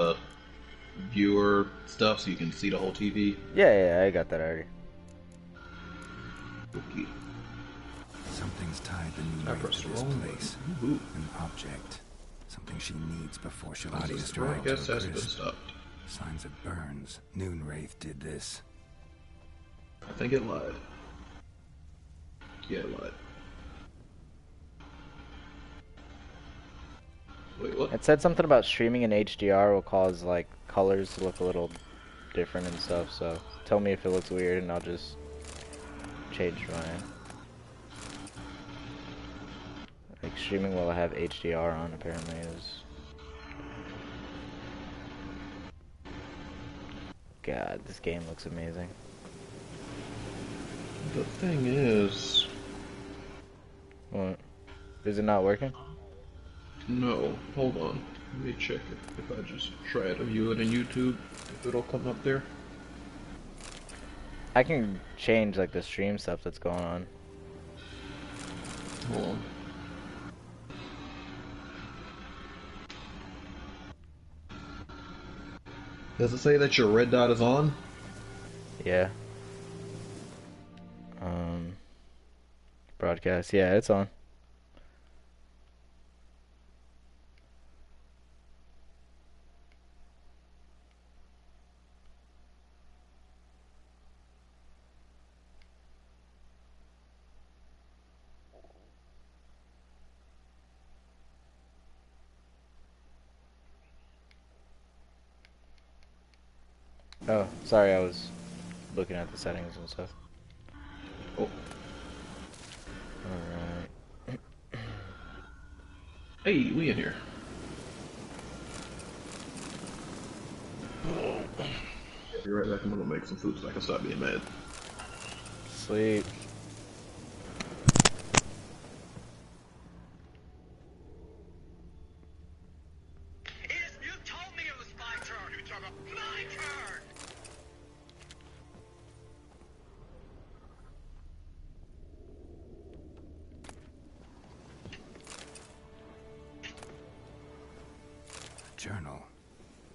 uh, viewer stuff so you can see the whole TV? Yeah, I got that already. Okay. Something's tied the I new wraith pressed to the this wrong place. button. Ooh. An object. Something she needs before she'll Is body this is the right? I drowned guess to a that's been crisp. stopped. Signs of burns. Noon Wraith did this. I think it lied. Yeah, it lied. Wait, what? It said something about streaming in HDR will cause like colors to look a little different and stuff, so tell me if it looks weird and I'll just change mine. Like streaming while I have HDR on apparently is... God, this game looks amazing. The thing is... What? Is it not working? No, hold on. Let me check if I just try to view it in YouTube, if it'll come up there. I can change like the stream stuff that's going on. Hold on. Does it say that your red dot is on? Yeah. Broadcast. Yeah, it's on. Oh, sorry, I was looking at the settings and stuff. Oh. Alright. Hey, we in here. Be right back. I'm gonna make some food so I can stop being mad. Sleep. You told me it was my turn. You talk about my turn. A journal.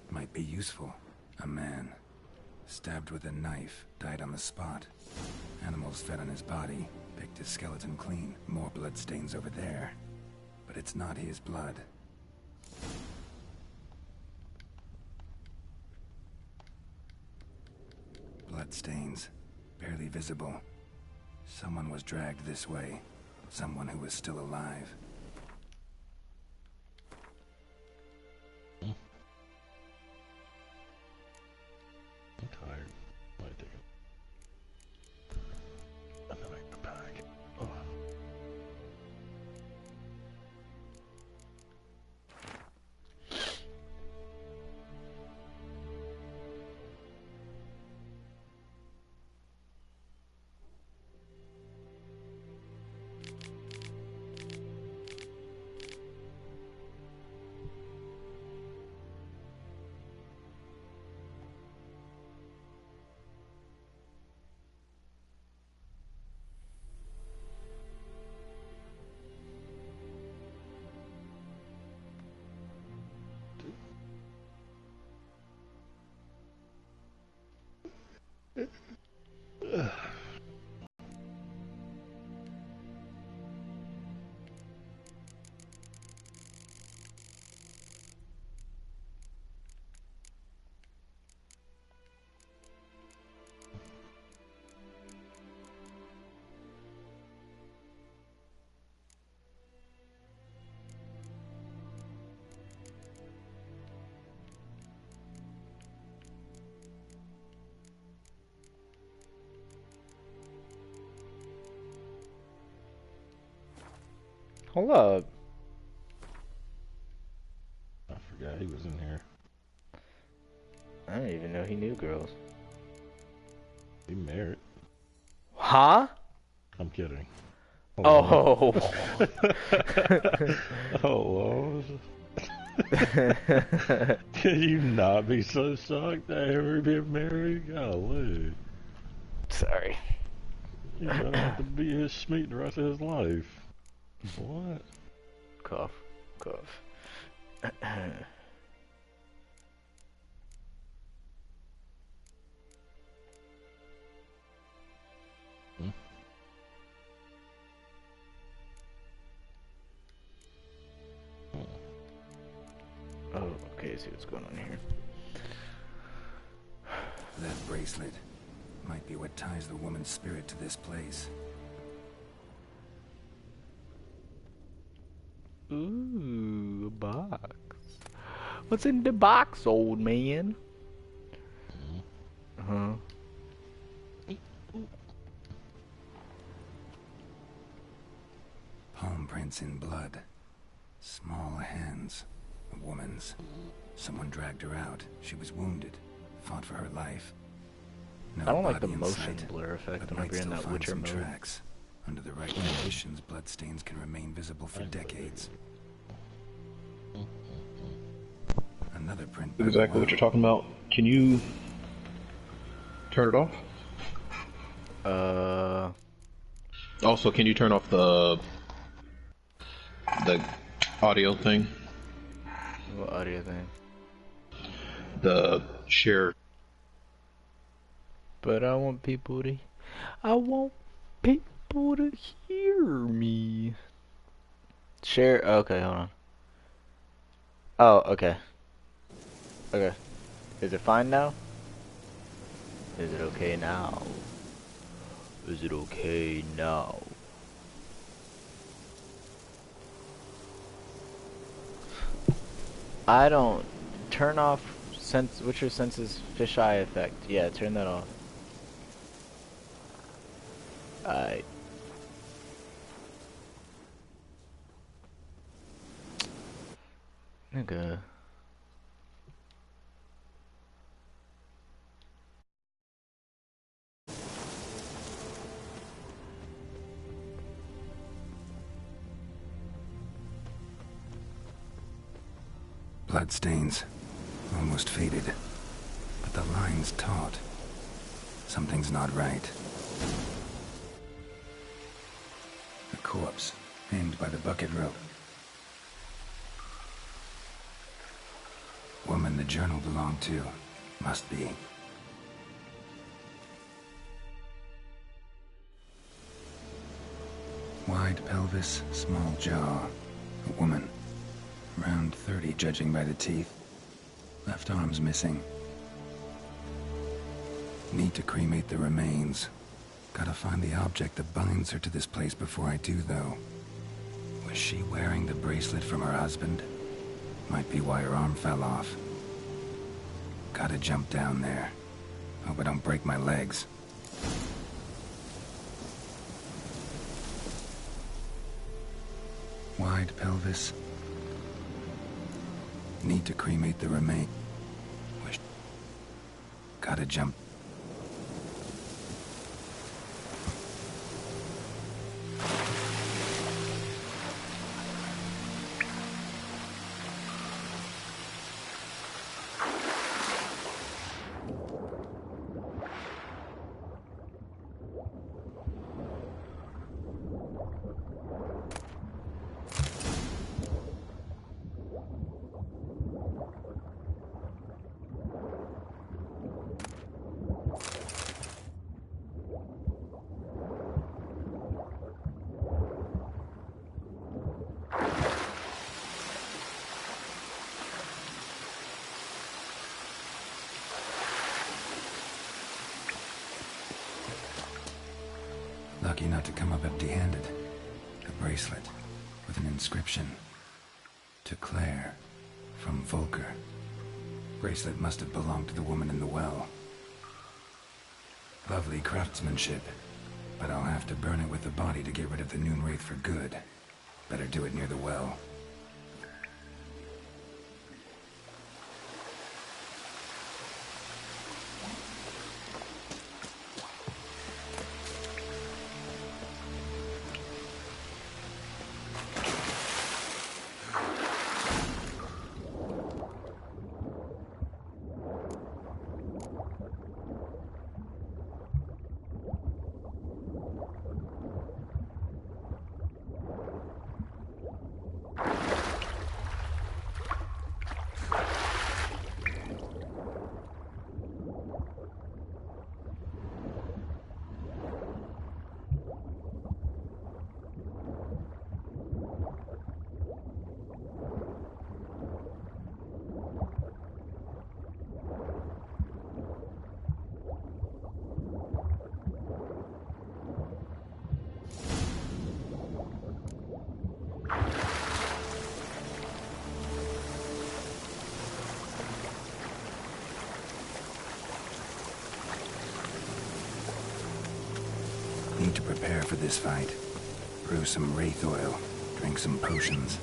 Might be useful. A man. Stabbed with a knife. Died on the spot. Animals fed on his body. Picked his skeleton clean. More blood stains over there. But it's not his blood. Blood stains. Barely visible. Someone was dragged this way. Someone who was still alive. I'm tired. Might take a... And then I go back. Oh. Hold up. I forgot he was in here. I didn't even know he knew girls. He married. Huh? I'm kidding. Hold Oh. Oh, can you not be so shocked that I ever been married? Golly. Sorry. You're gonna have to be his schmeat the rest of his life. What? Cough. Cough. Okay, see what's going on here. That bracelet might be what ties the woman's spirit to this place. Ooh, a box. What's in the box, old man? Huh? Palm prints in blood. Small hands. A woman's. Someone dragged her out. She was wounded. Fought for her life. No I don't like the body in motion sight, blur effect but when might you're in still that find Witcher some mode. tracks. Under the right conditions, bloodstains can remain visible for decades. Another print. by the Exactly what well. you're talking about. Can you turn it off? Also, can you turn off the audio thing? What audio thing? The share. But I want people to hear me. Share. Okay, hold on. Oh, okay. Okay. Is it fine now? Is it okay now? Is it okay now? I don't turn off Witcher Sense's fisheye effect. Yeah, turn that off. Alright. Nigga. Bloodstains. Almost faded. But the line's taut. Something's not right. A corpse, hanged by the bucket rope. Woman the journal belonged to. Must be. Wide pelvis, small jaw. A woman. Around 30, judging by the teeth. Left arm's missing. Need to cremate the remains. Gotta find the object that binds her to this place before I do, though. Was she wearing the bracelet from her husband? Might be why her arm fell off. Gotta jump down there. Hope I don't break my legs. Wide pelvis. Need to cremate the remains. Gotta jump. Lucky not to come up empty-handed. A bracelet with an inscription. To Claire, from Volker. Bracelet must have belonged to the woman in the well. Lovely craftsmanship, but I'll have to burn it with the body to get rid of the Noon Wraith for good. Better do it near the well. to prepare for this fight. Brew some wraith oil, drink some potions.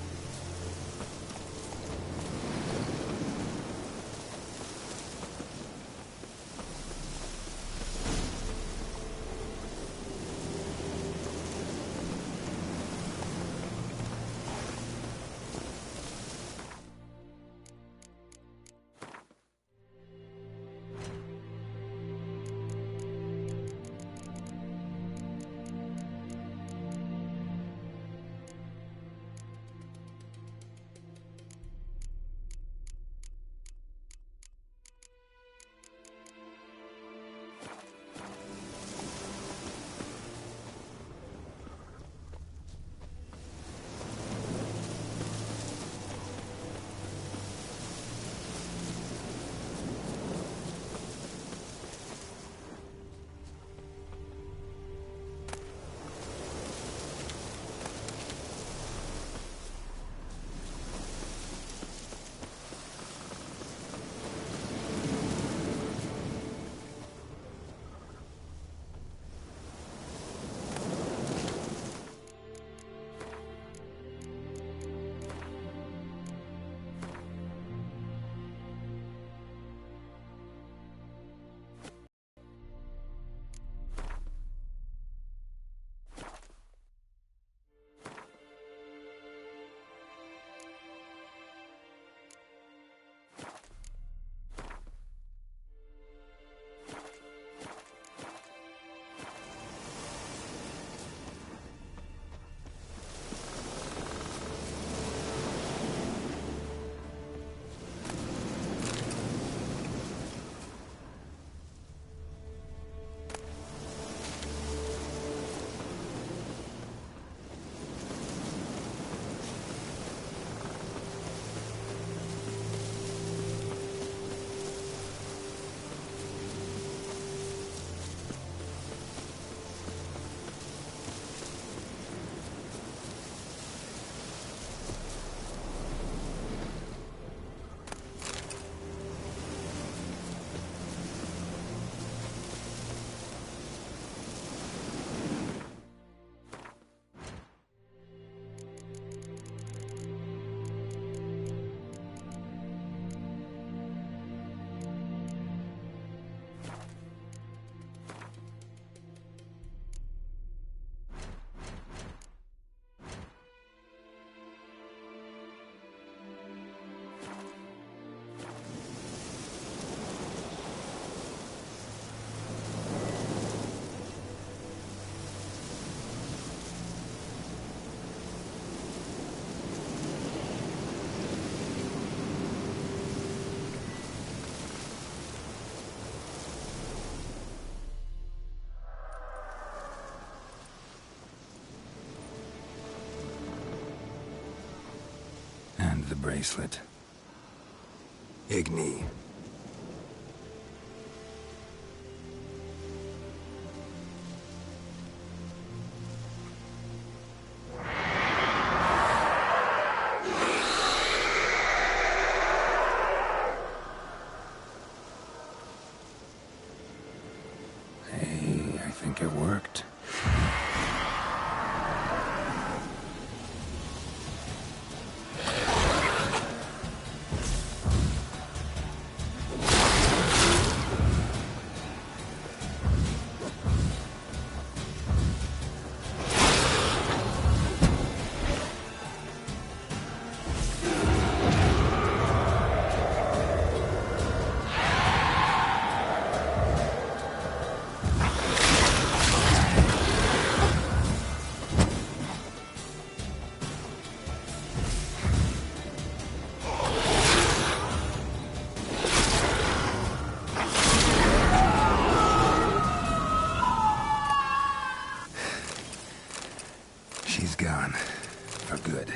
The bracelet. Igni. Hey, I think it worked. She's gone. For good.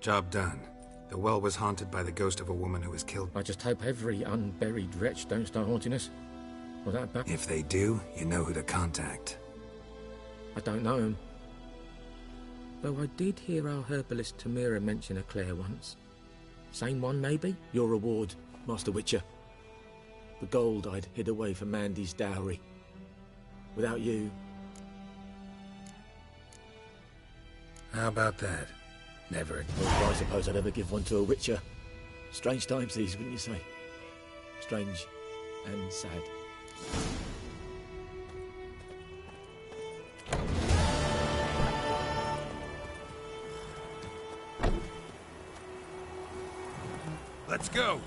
Job done. The well was haunted by the ghost of a woman who was killed. I just hope every unburied wretch don't start haunting us. Well, that bad. If they do, you know who to contact. I don't know him. Though I did hear our herbalist Tamira mention a Claire once. Same one, maybe? Your reward, Master Witcher. The gold I'd hid away for Mandy's dowry. Without you... How about that? Never. Well, I suppose I'd ever give one to a Witcher. Strange times these, wouldn't you say? Strange and sad. Let's go!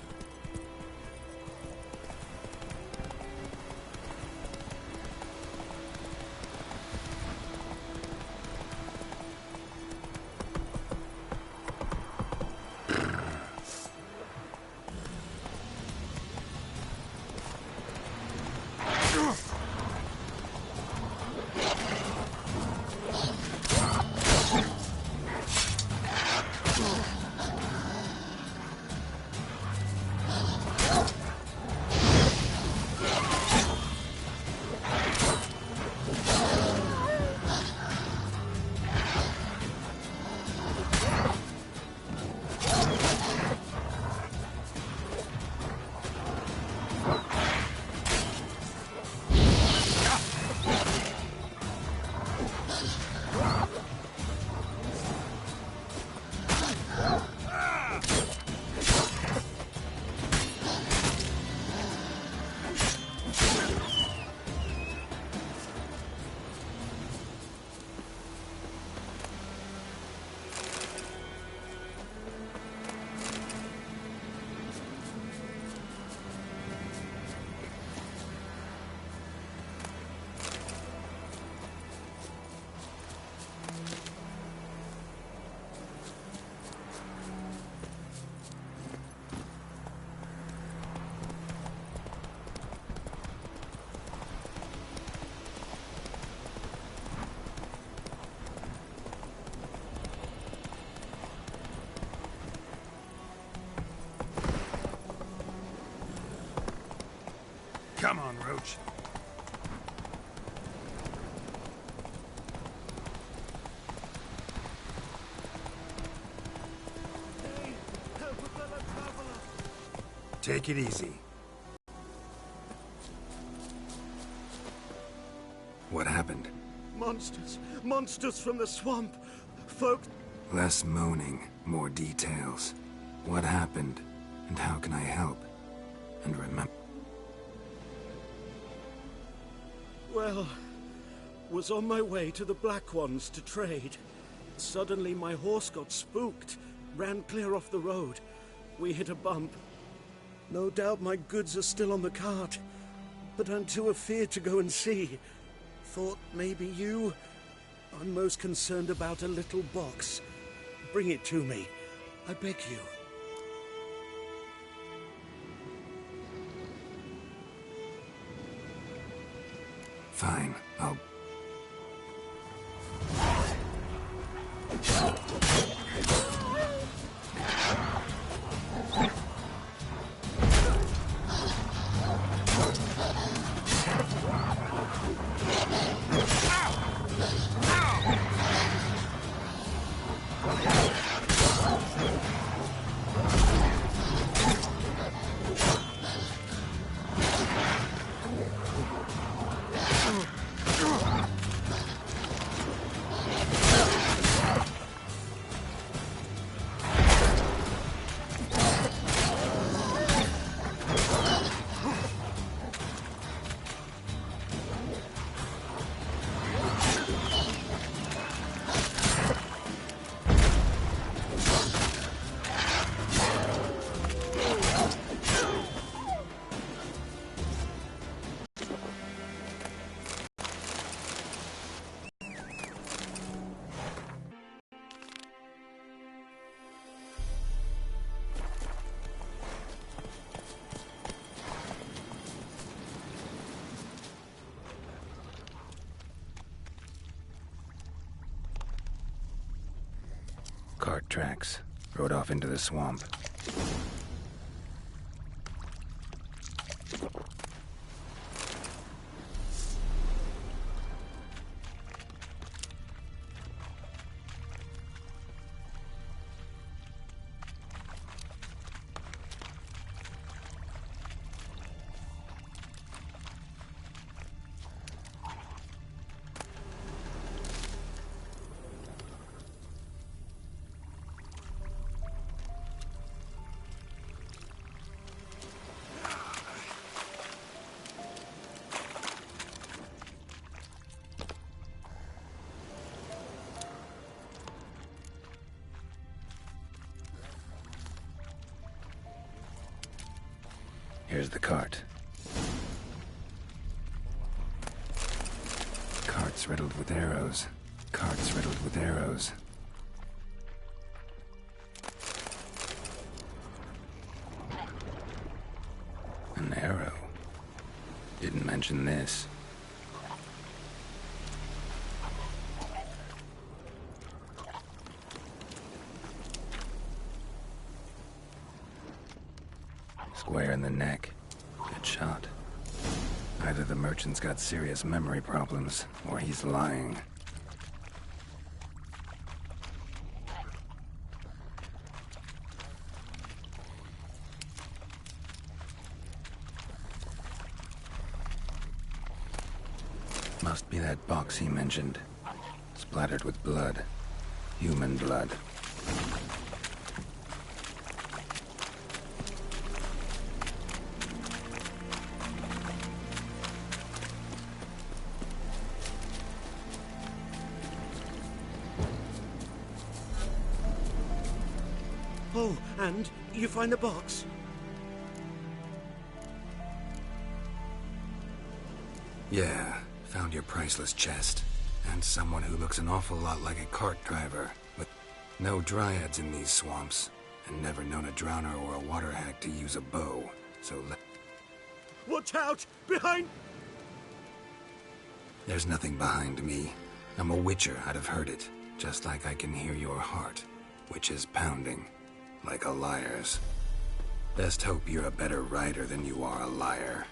Come on, Roach. Take it easy. What happened? Monsters! Monsters from the swamp! Folks... Less moaning, more details. What happened, and how can I help? And remember... Well, was on my way to the Black Ones to trade. Suddenly my horse got spooked, ran clear off the road. We hit a bump. No doubt my goods are still on the cart, but I'm too afeard to go and see. Thought maybe you... I'm most concerned about a little box. Bring it to me. I beg you. Fine, I'll... Cart tracks. throw it off into the swamp. Here's the cart. Carts riddled with arrows. Carts riddled with arrows. An arrow. Didn't mention this. Square in the neck. Good shot. Either the merchant's got serious memory problems, or he's lying. Must be that box he mentioned. Splattered with blood. Human blood. Oh, and you find the box? Yeah, found your priceless chest. And someone who looks an awful lot like a cart driver. With no dryads in these swamps. And never known a drowner or a water hack to use a bow. So Watch out! Behind! there's nothing behind me. I'm a witcher, I'd have heard it. Just like I can hear your heart, which is pounding. Like a liar's. Best hope you're a better rider than you are a liar.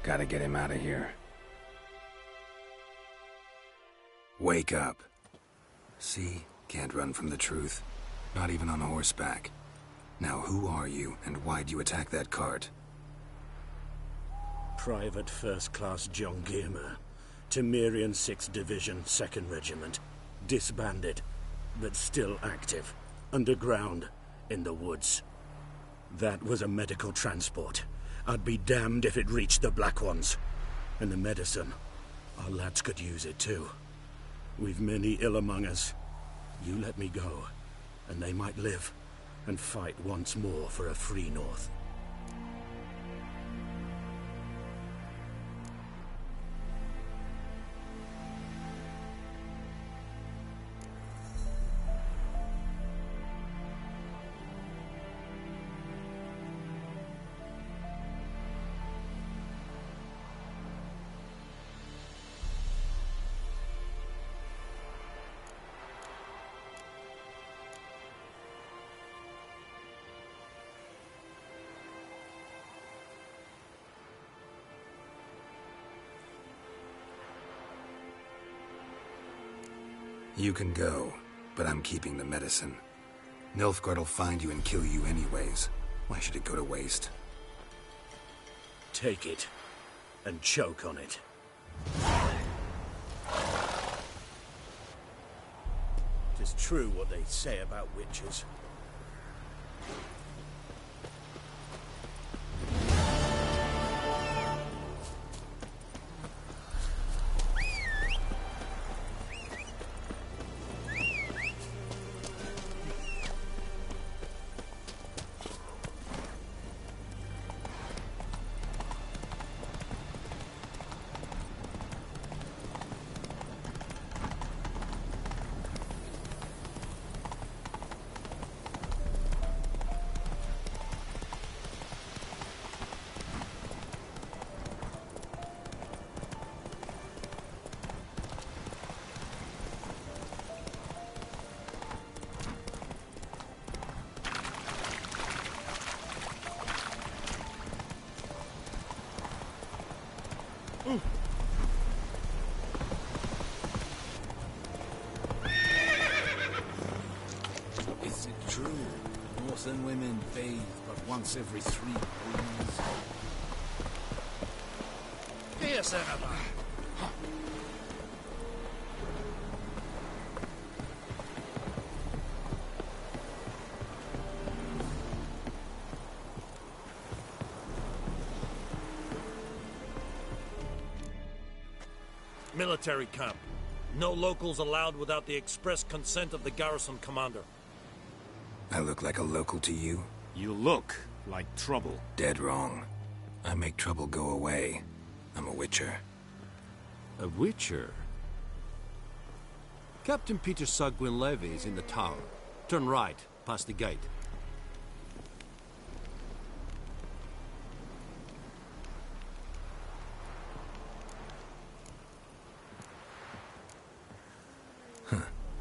Gotta get him out of here. Wake up. See? Can't run from the truth. Not even on horseback. Now who are you, and why'd you attack that cart? Private First Class John Giermer. Temerian 6th Division, 2nd Regiment. Disbanded, but still active. Underground, in the woods. That was a medical transport. I'd be damned if it reached the Black Ones. And the medicine. Our lads could use it too. We've many ill among us. You let me go, and they might live, and fight once more for a free North. You can go, but I'm keeping the medicine. Nilfgaard will find you and kill you anyways. Why should it go to waste? Take it, and choke on it. It's true what they say about witches. Is it true? Northern women bathe but once every 3 moons. Here, Senator. Military camp. No locals allowed without the express consent of the garrison commander. I look like a local to you? You look like trouble. Dead wrong. I make trouble go away. I'm a witcher. A witcher? Captain Peter Sagwin Levy is in the tower. Turn right, past the gate.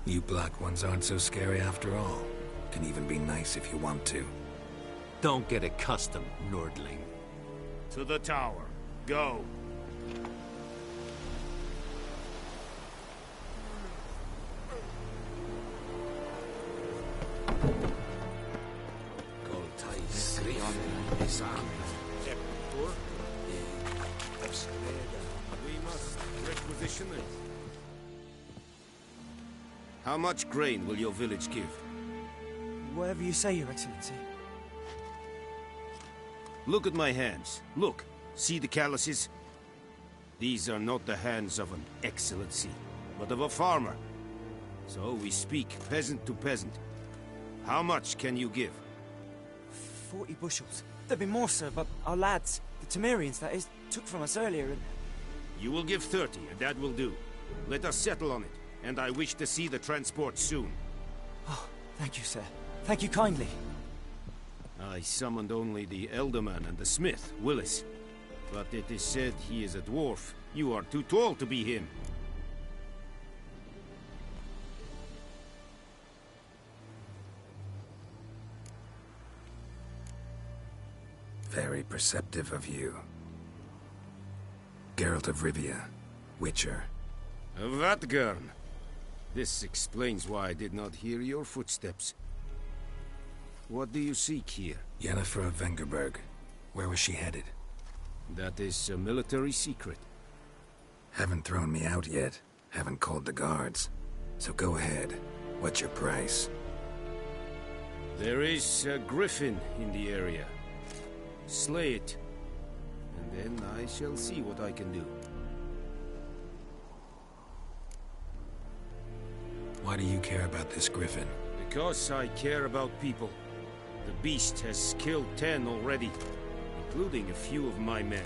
You black ones aren't so scary after all. Can even be nice if you want to. Don't get accustomed, Nordling. To the tower. Go. We must requisition it. How much grain will your village give? Whatever you say, Your Excellency. Look at my hands. Look. See the calluses? These are not the hands of an excellency, but of a farmer. So we speak peasant to peasant. How much can you give? 40 bushels. There'd be more, sir, but our lads, the Temerians, that is, took from us earlier and... You will give 30, and that will do. Let us settle on it, and I wish to see the transport soon. Oh, thank you, sir. Thank you kindly. I summoned only the Elderman and the smith, Willis. But it is said he is a dwarf. You are too tall to be him. Very perceptive of you. Geralt of Rivia, Witcher. Vatgern. This explains why I did not hear your footsteps. What do you seek here? Yennefer of Vengerberg. Where was she headed? That is a military secret. Haven't thrown me out yet. Haven't called the guards. So go ahead. What's your price? There is a griffin in the area. Slay it. And then I shall see what I can do. Why do you care about this griffin? Because I care about people. The beast has killed 10 already, including a few of my men.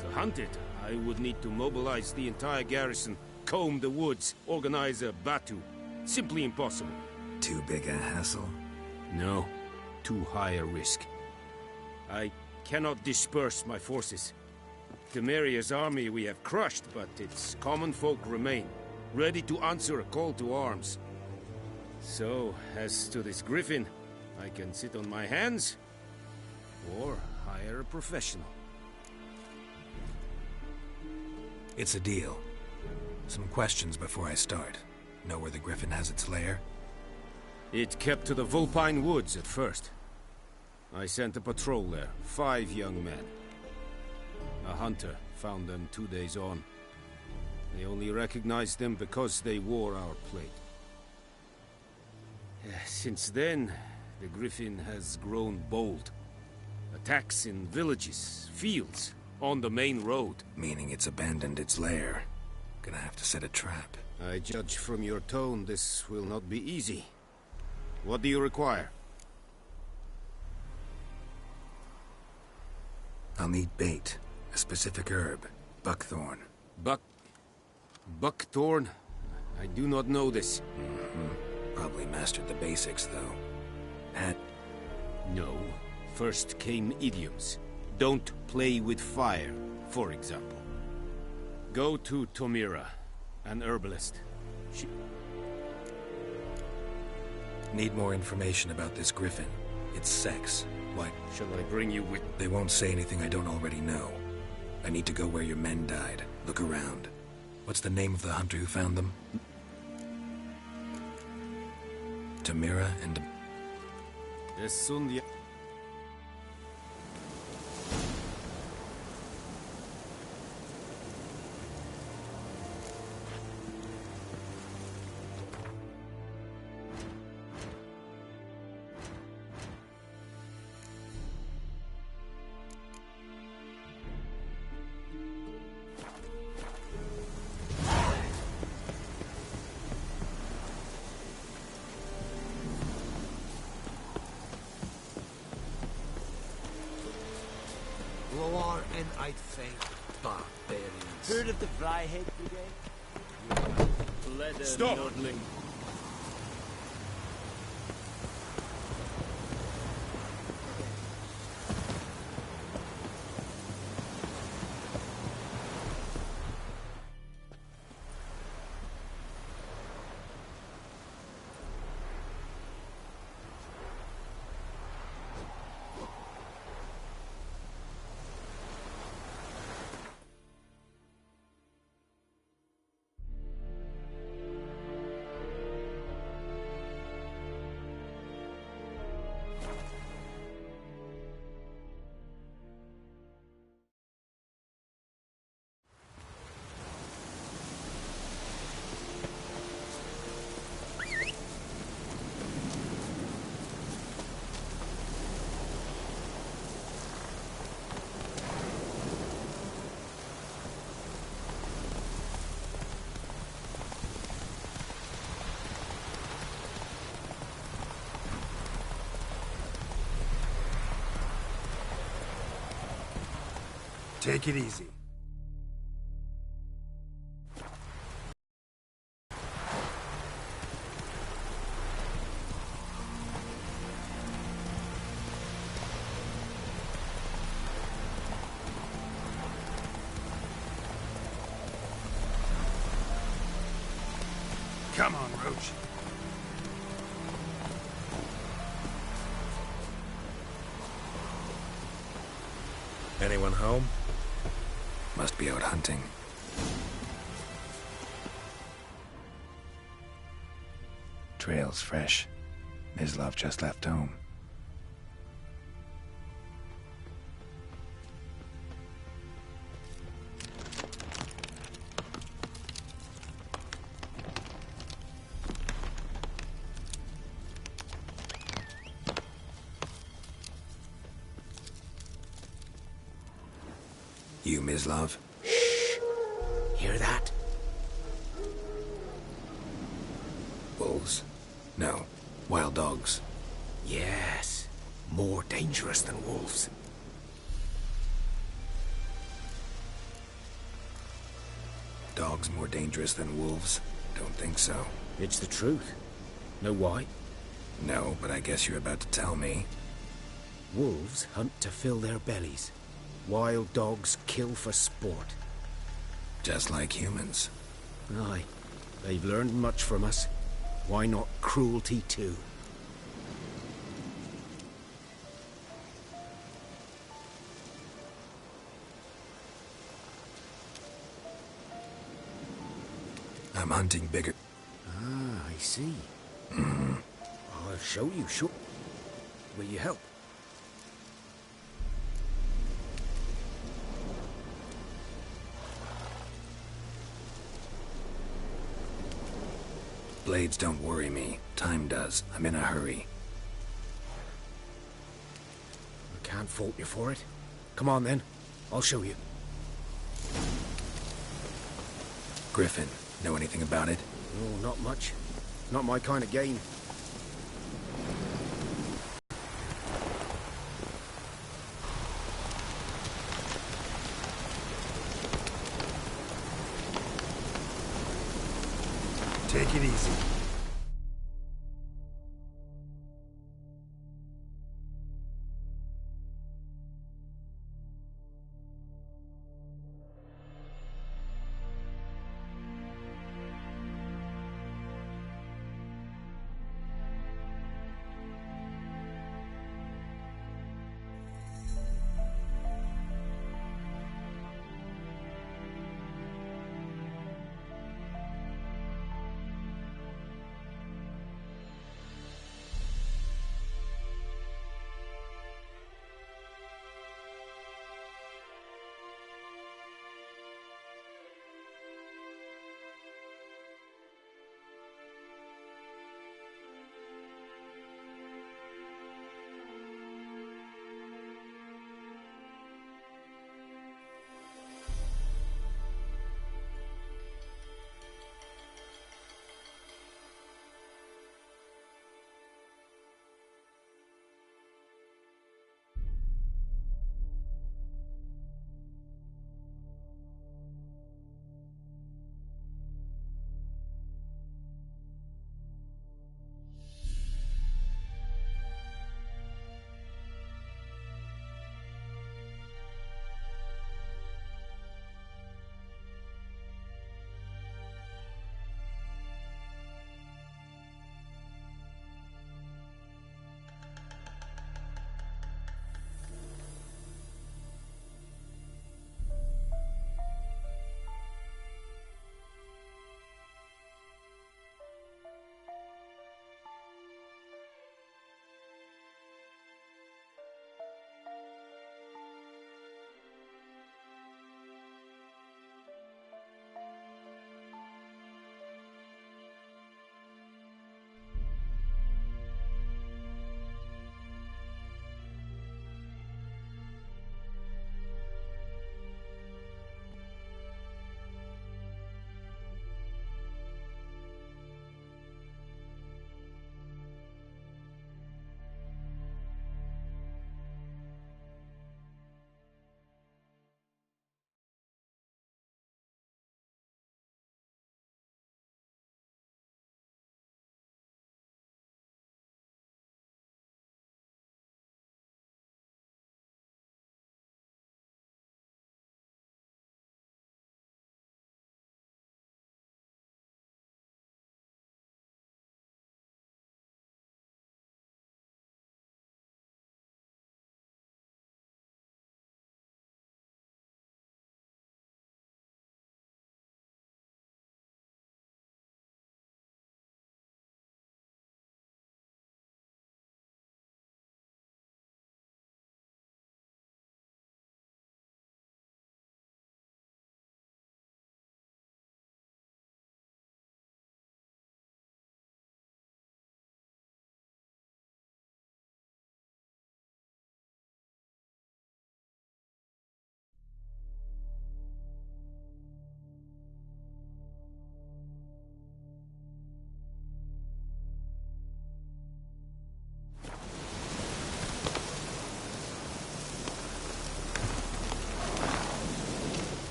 To hunt it, I would need to mobilize the entire garrison, comb the woods, organize a batu. Simply impossible. Too big a hassle? No, too high a risk. I cannot disperse my forces. Temeria's army we have crushed, but its common folk remain, ready to answer a call to arms. So, as to this griffin, I can sit on my hands, or hire a professional. It's a deal. Some questions before I start. Know where the griffin has its lair? It kept to the Vulpine Woods at first. I sent a patrol there, 5 young men. A hunter found them 2 days on. They only recognized them because they wore our plate. Since then, the griffin has grown bold. Attacks in villages, fields, on the main road. Meaning it's abandoned its lair. Gonna have to set a trap. I judge from your tone this will not be easy. What do you require? I'll need bait. A specific herb. Buckthorn. Buckthorn? I do not know this. Probably mastered the basics, though. No. First came idioms. Don't play with fire, for example. Go to Tomira, an herbalist. Need more information about this griffin. Its sex. What? Shall I bring you with... They won't say anything I don't already know. I need to go where your men died. Look around. What's the name of the hunter who found them? Tomira and... Esundia. Loar and I'd think barbarians. Heard of the Flyhead Brigade? Stop! Nordling. Take it easy. Come on, Roach. Anyone home? Must be out hunting. Trail's fresh. Mislav just left home. You, Mislav? Shh! Hear that? Wolves? No. Wild dogs. Yes. More dangerous than wolves. Dogs more dangerous than wolves? Don't think so. It's the truth. Know why? No, but I guess you're about to tell me. Wolves hunt to fill their bellies. Wild dogs kill for sport. Just like humans. Aye. They've learned much from us. Why not cruelty too? I'm hunting bigger. Ah. see. I'll show you, sure. Will you help? Blades don't worry me. Time does. I'm in a hurry. I can't fault you for it. Come on then. I'll show you. Griffin, know anything about it? Oh, not much. Not my kind of game. Take it easy.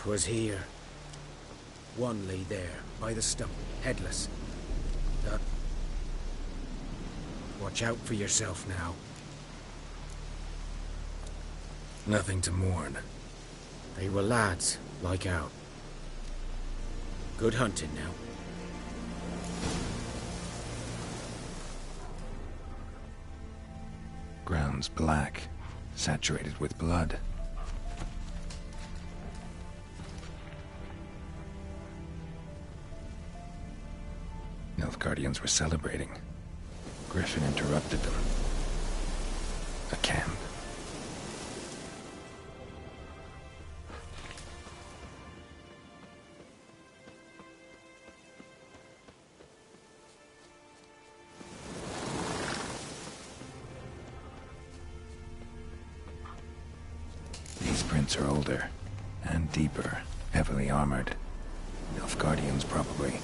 Was here. One lay there, by the stump, headless. Watch out for yourself now. Nothing to mourn. They were lads, like out. Good hunting now. Ground's black, saturated with blood. Nilfgaardians were celebrating. Griffin interrupted them. A camp. These prints are older and deeper, heavily armored. Nilfgaardians, probably.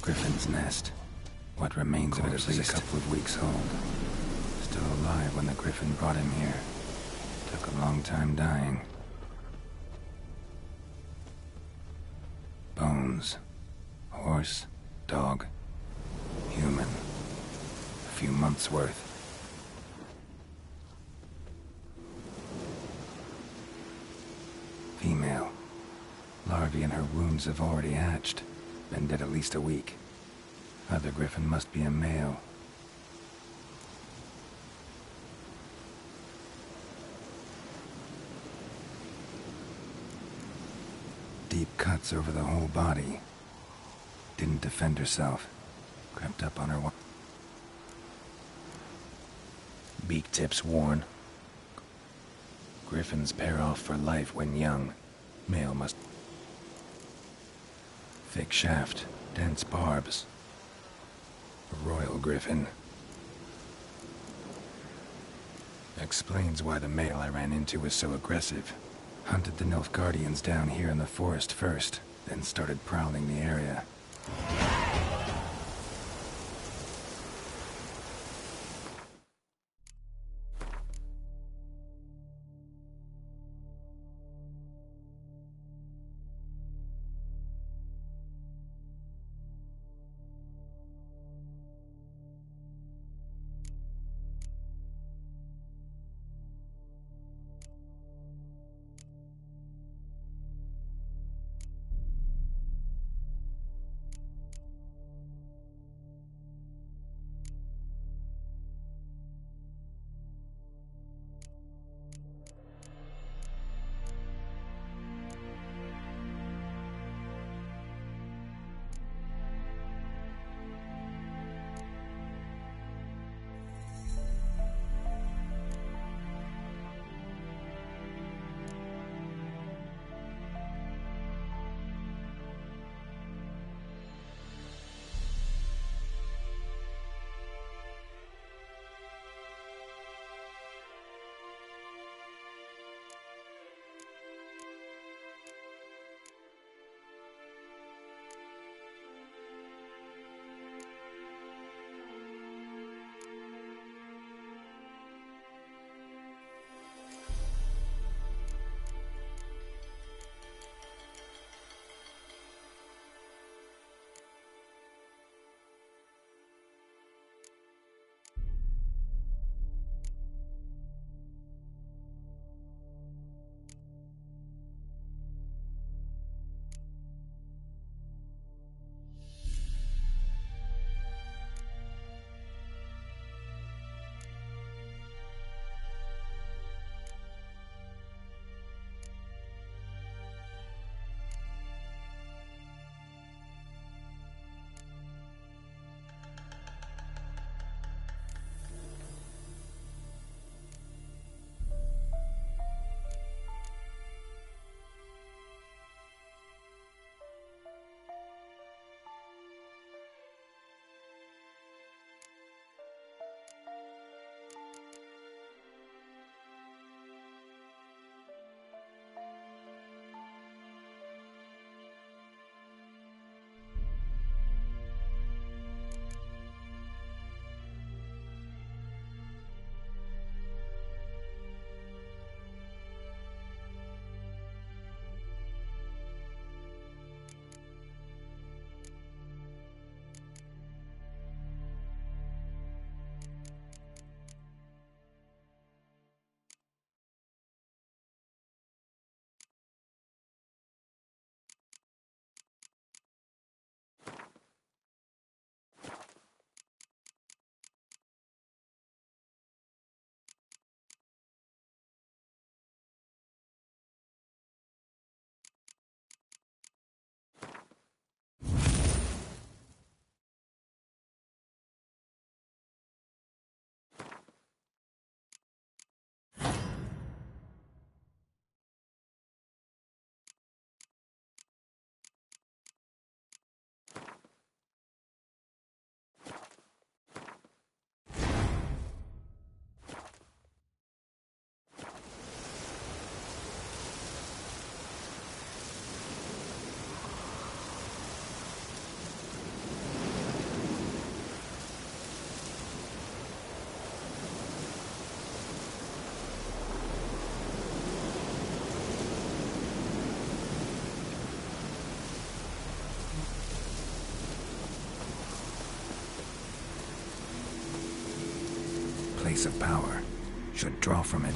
Griffin's nest. What remains of it is a couple of weeks old. Still alive when the Griffin brought him here. Took a long time dying. Bones. Horse, dog, human. A few months' worth. Female. Larvae in her wounds have already hatched. Been dead at least a week. Other Griffin must be a male. Deep cuts over the whole body. Didn't defend herself. Crept up on her. Beak tips worn. Griffins pair off for life when young. Male must... Thick shaft, dense barbs. A royal griffin. Explains why the male I ran into was so aggressive. Hunted the Nilfgaardians down here in the forest first, then started prowling the area. piece of power. Should draw from it.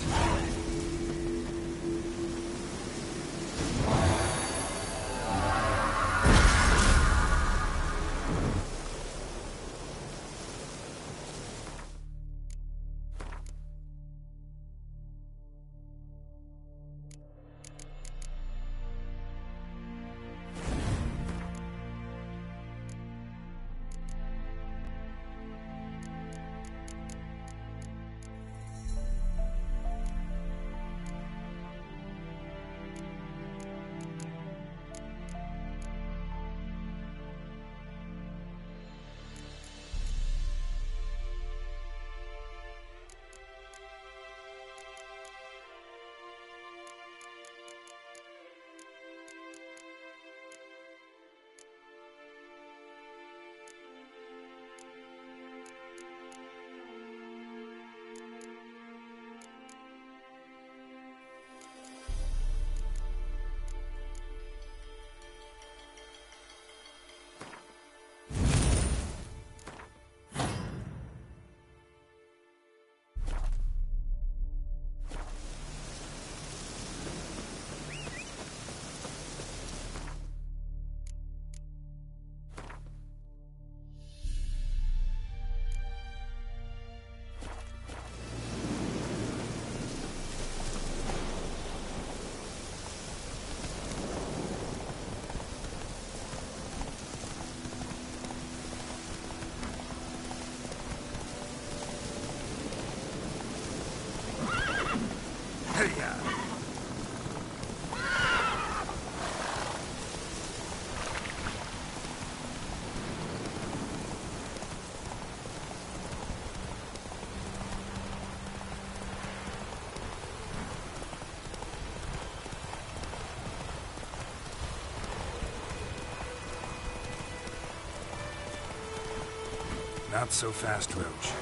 Not so fast, Roach.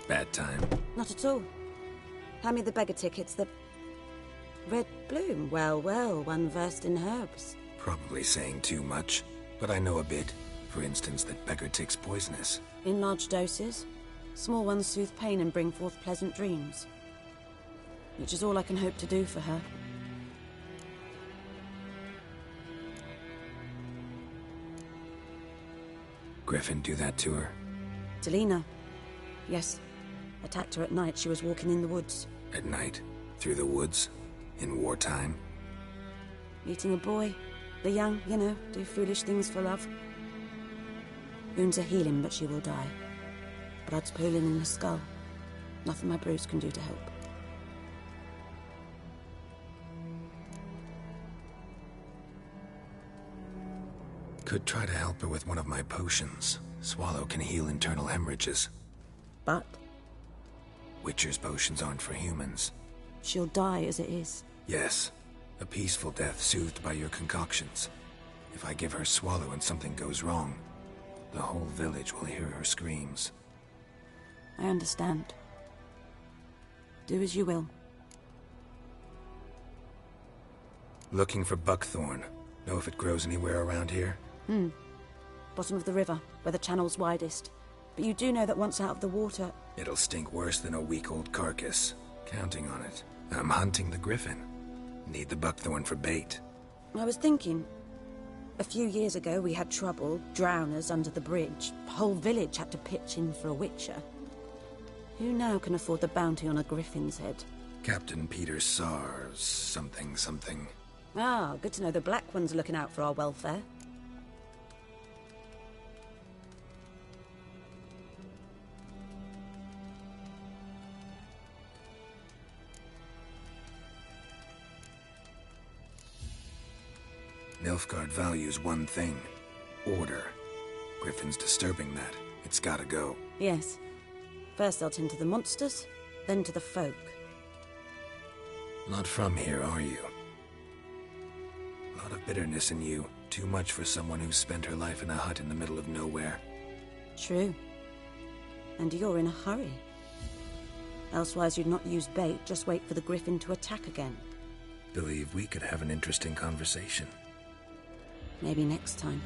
Bad time. Not at all. Hand me the beggar tickets, the... Red bloom. Well, well, one versed in herbs. Probably saying too much, but I know a bit. For instance, that beggar tick's poisonous. In large doses. Small ones soothe pain and bring forth pleasant dreams. Which is all I can hope to do for her. Griffin do that to her? Delina. Yes. Attacked her at night. She was walking in the woods. At night? Through the woods? In wartime? Meeting a boy. The young, you know, do foolish things for love. Wounds are healing, but she will die. Blood's pooling in her skull. Nothing my bruise can do to help. Could try to help her with one of my potions. Swallow can heal internal hemorrhages. But? Witcher's potions aren't for humans. She'll die as it is. Yes. A peaceful death soothed by your concoctions. If I give her Swallow and something goes wrong, the whole village will hear her screams. I understand. Do as you will. Looking for buckthorn. Know if it grows anywhere around here? Bottom of the river, where the channel's widest. But you do know that once out of the water... It'll stink worse than a week-old carcass. Counting on it. I'm hunting the griffin. Need the buckthorn for bait. I was thinking... A few years ago we had trouble, drowners under the bridge. The whole village had to pitch in for a witcher. Who now can afford the bounty on a griffin's head? Captain Peter Sars... something. Ah, good to know the Black One's looking out for our welfare. Nilfgaard values one thing. Order. Griffin's disturbing that. It's gotta go. Yes. First they'll tend to the monsters, then to the folk. Not from here, are you? A lot of bitterness in you. Too much for someone who's spent her life in a hut in the middle of nowhere. True. And you're in a hurry. Elsewise you'd not use bait, just wait for the griffin to attack again. Believe we could have an interesting conversation. Maybe next time.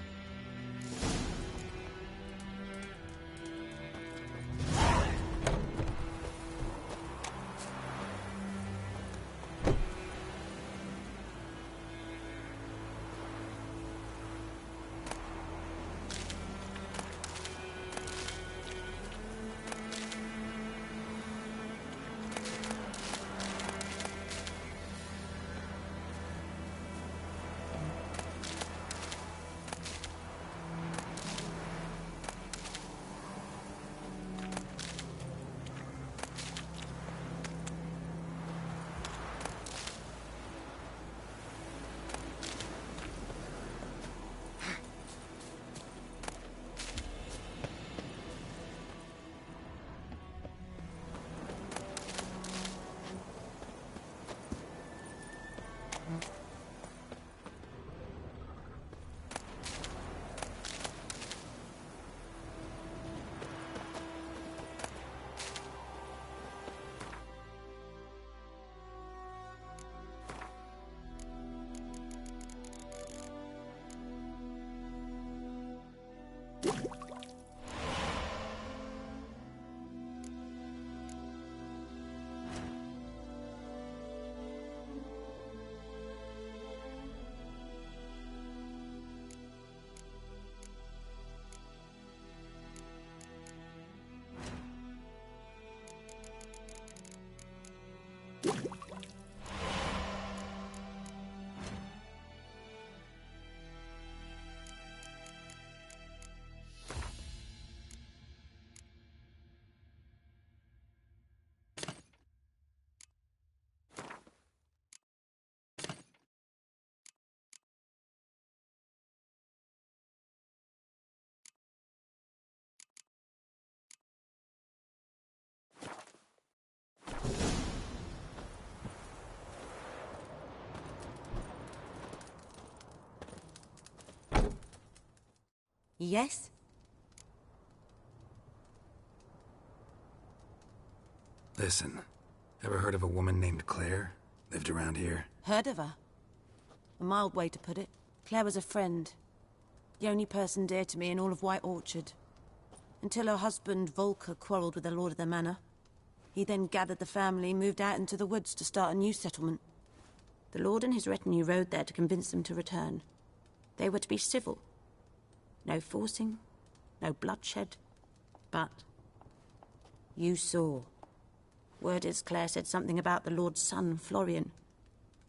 Yes? Listen, ever heard of a woman named Claire? Lived around here? Heard of her? A mild way to put it. Claire was a friend. The only person dear to me in all of White Orchard. Until her husband, Volker, quarreled with the lord of the manor. He then gathered the family, moved out into the woods to start a new settlement. The lord and his retinue rode there to convince them to return. They were to be civil. No forcing, no bloodshed. But you saw. Word is Claire said something about the lord's son, Florian.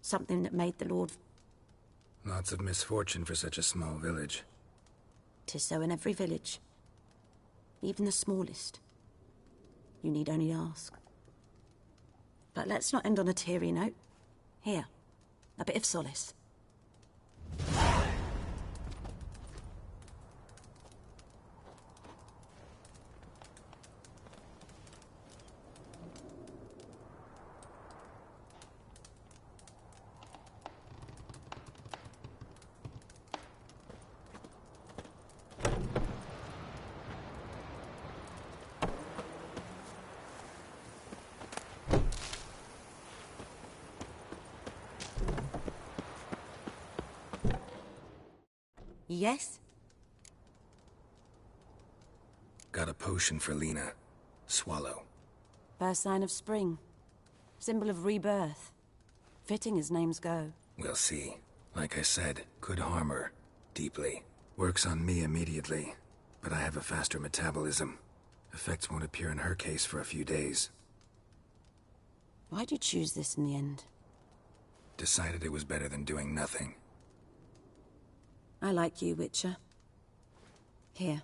Something that made the lord... Lots of misfortune for such a small village. 'Tis so in every village. Even the smallest. You need only ask. But let's not end on a teary note. Here, a bit of solace. Yes? Got a potion for Lena. Swallow. First sign of spring. Symbol of rebirth. Fitting as names go. We'll see. Like I said, could harm her. Deeply. Works on me immediately. But I have a faster metabolism. Effects won't appear in her case for a few days. Why'd you choose this in the end? Decided it was better than doing nothing. I like you, Witcher. Here.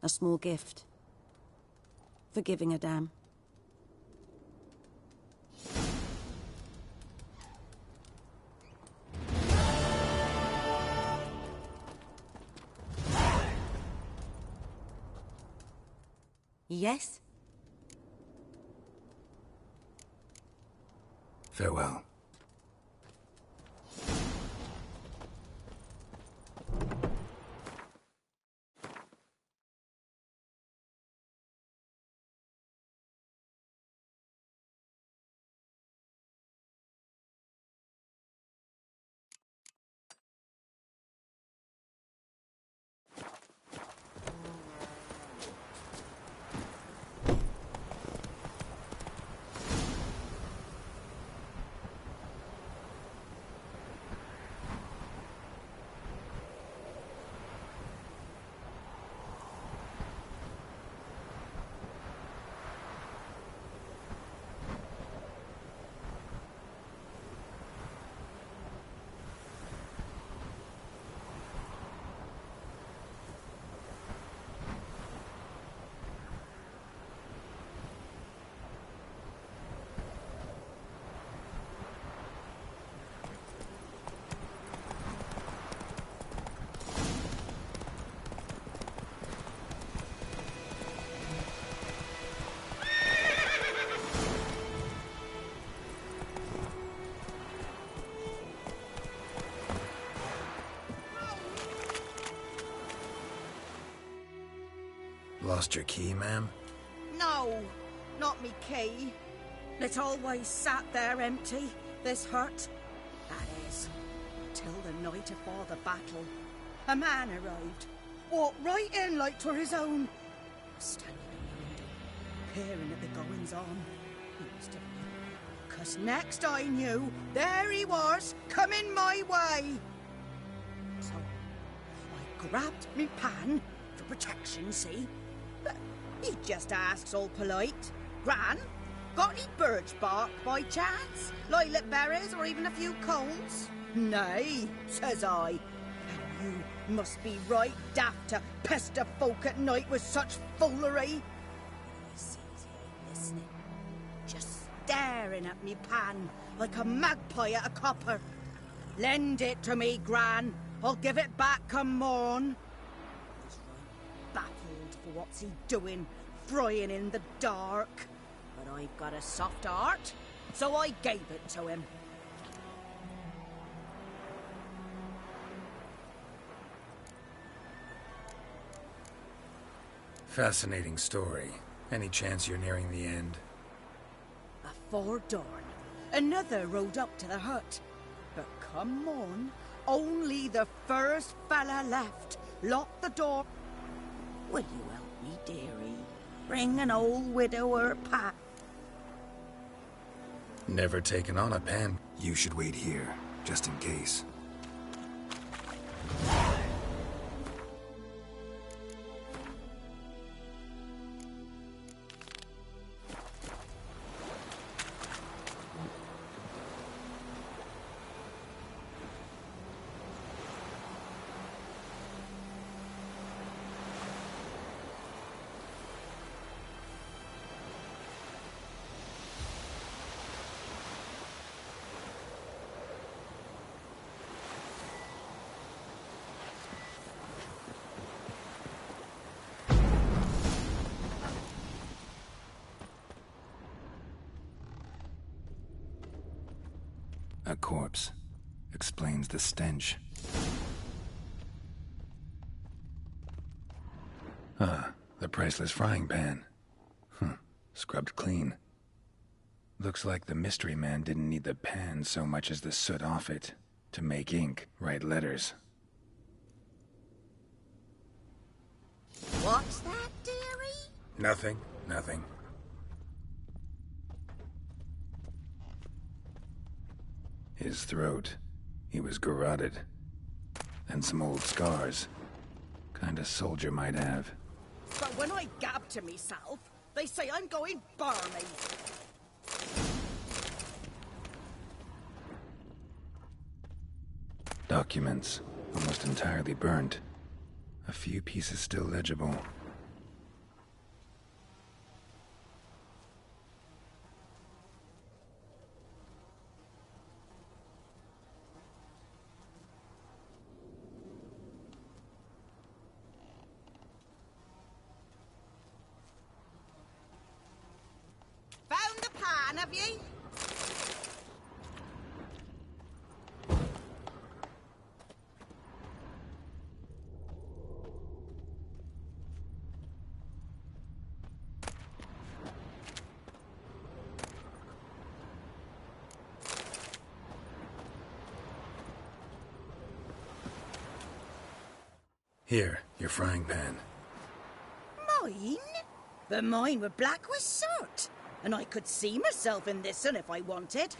A small gift. For giving a damn. Yes? Farewell. Lost your key, ma'am? No, not me key. It always sat there empty, this hut. That is, till the night afore the battle. A man arrived, walked right in like 'twere his own. Standing in the window, peering at the goings-on. He must have known, 'cause next I knew, there he was, coming my way. So, I grabbed me pan, for protection, see? But he just asks all polite, Gran, got any birch bark by chance? Lilac berries or even a few coals? Nay, says I. And you must be right daft to pester folk at night with such foolery. He sees he ain't listening, just staring at me pan like a magpie at a copper. Lend it to me, Gran. I'll give it back come morn. He's right baffled for what's he doing, frying in the dark. But I've got a soft heart, so I gave it to him. Fascinating story. Any chance you're nearing the end? Before dawn, another rode up to the hut. But come on, only the first fella left. Lock the door. Will you help me, dearie? Bring an old widower pack. Never taken on a pen. You should wait here, just in case. A corpse. Explains the stench. Ah, the priceless frying pan. Scrubbed clean. Looks like the mystery man didn't need the pan so much as the soot off it to make ink, write letters. What's that, dearie? Nothing. His throat. He was garroted. And some old scars. Kinda soldier might have. But when I gab to myself, they say I'm going barmy. Documents. Almost entirely burnt. A few pieces still legible. Found the pan, have ye? Here, your frying pan. Mine? But mine were black with soot. And I could see myself in this one if I wanted.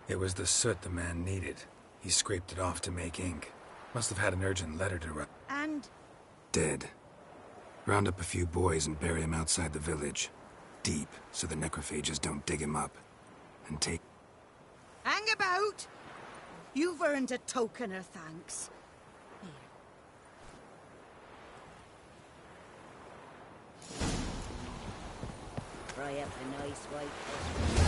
It was the soot the man needed. He scraped it off to make ink. Must have had an urgent letter to write. And? Dead. Round up a few boys and bury him outside the village. Deep, so the necrophages don't dig him up. And take... Hang about! You've earned a token of thanks. Here. Fry up a nice white fish.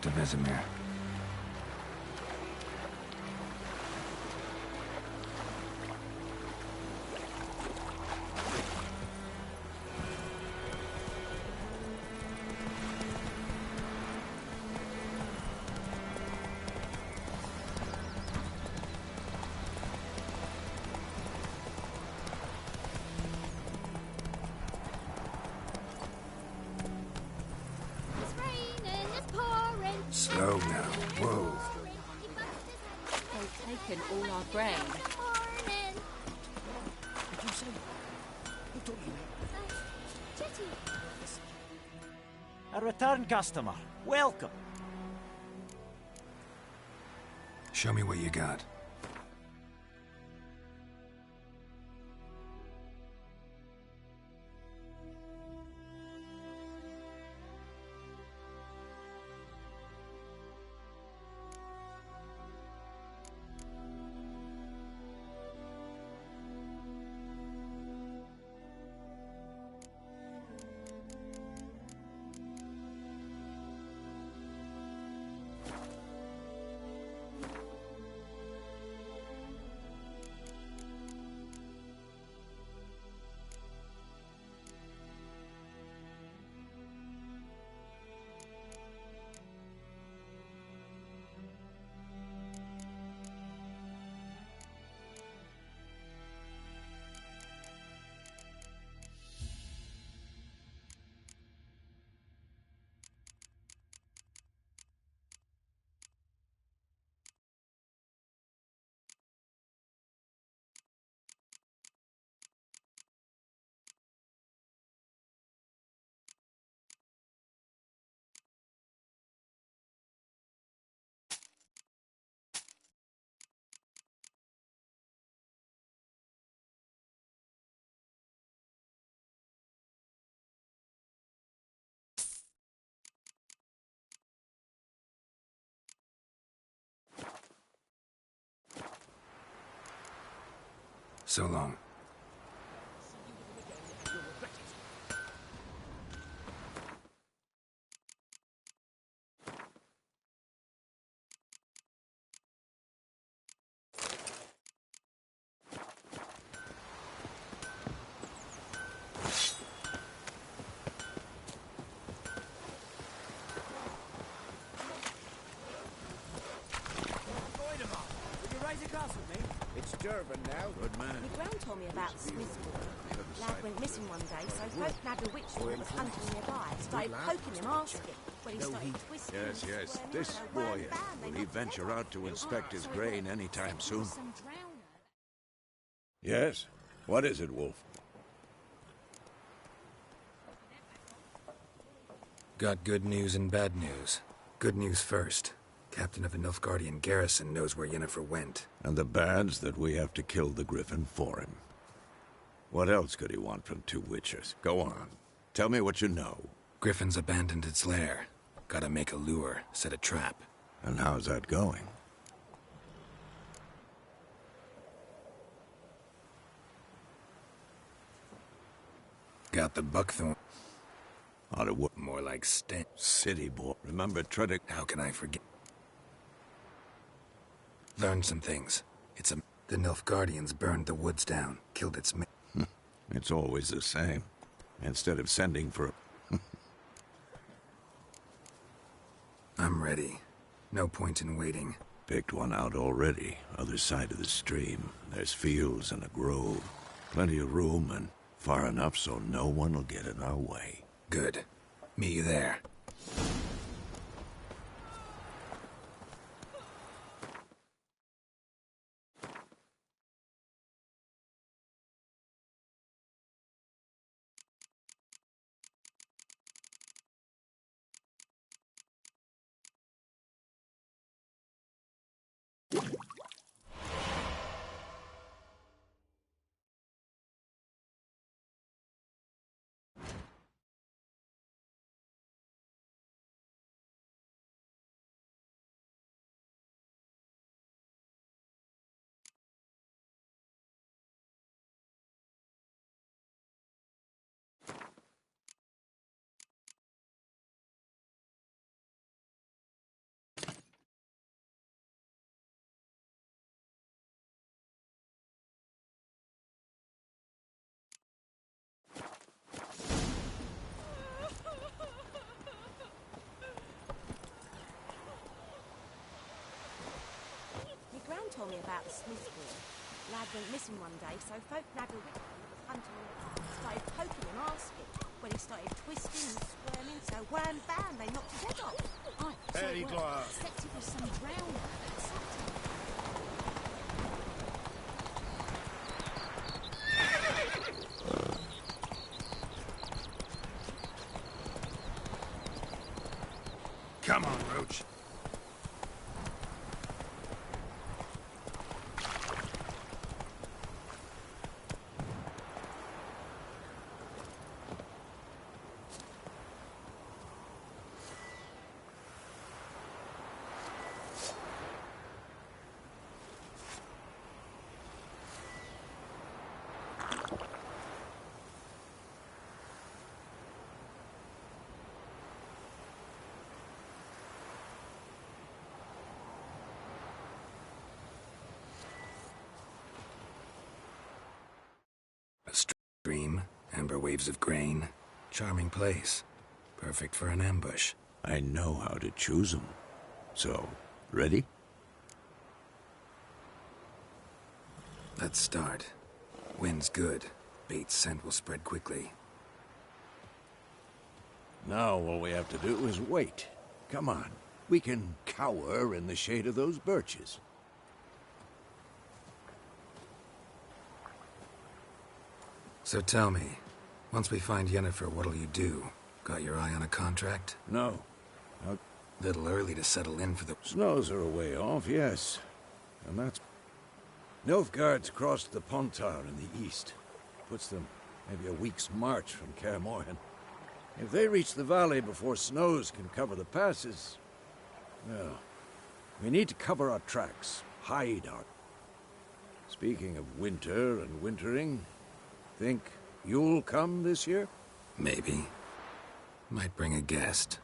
to Vesemir. Slow now. Whoa. They've taken all our grain. Did you say? Who told you that? A return customer. Welcome. Show me what you got. So long. It's Durban now. Good man. My gran told me about Smithwood. Lad went missing one day, so folk nabbed a witch that was hunting nearby. Started poking him, asking. Well, he started twisting. Yes. This warrior, will he venture out to inspect his grain anytime soon? Yes? What is it, Wolf? Got good news and bad news. Good news first. Captain of the Nilfgaardian garrison knows where Yennefer went. And the bad's that we have to kill the Griffin for him. What else could he want from two witches? Go on. Tell me what you know. Griffin's abandoned its lair. Gotta make a lure, set a trap. And how's that going? Got the buckthorn. Ought to work more like city boy. Remember Tredic? How can I forget? Learned some things. The Nilfgaardians burned the woods down, killed its men. It's always the same. Instead of sending for I'm ready. No point in waiting. Picked one out already. Other side of the stream. There's fields and a grove. Plenty of room and far enough so no one will get in our way. Good. Meet you there. Nan told me about the Smith boy. Lad went missing one day, so folk nabbed a witch that was hunting in the park. Started poking him, asking. When he started twisting and squirming, so wham bam, they knocked his head off. Aye, so Very well, glad. except it was some brown that sacked him. Come on, Roach. A stream, amber waves of grain. Charming place. Perfect for an ambush. I know how to choose them. So, ready? Let's start. Wind's good. Bait's scent will spread quickly. Now all we have to do is wait. Come on. We can cower in the shade of those birches. So tell me, once we find Yennefer, what'll you do? Got your eye on a contract? No. Little early to settle in for the... Snows are a way off, yes. And that's... Nilfgaard's crossed the Pontar in the east. Puts them maybe a week's march from Kaer Morhen. If they reach the valley before snows can cover the passes... Well, we need to cover our tracks, hide our... Speaking of winter and wintering, think you'll come this year? Maybe. Might bring a guest.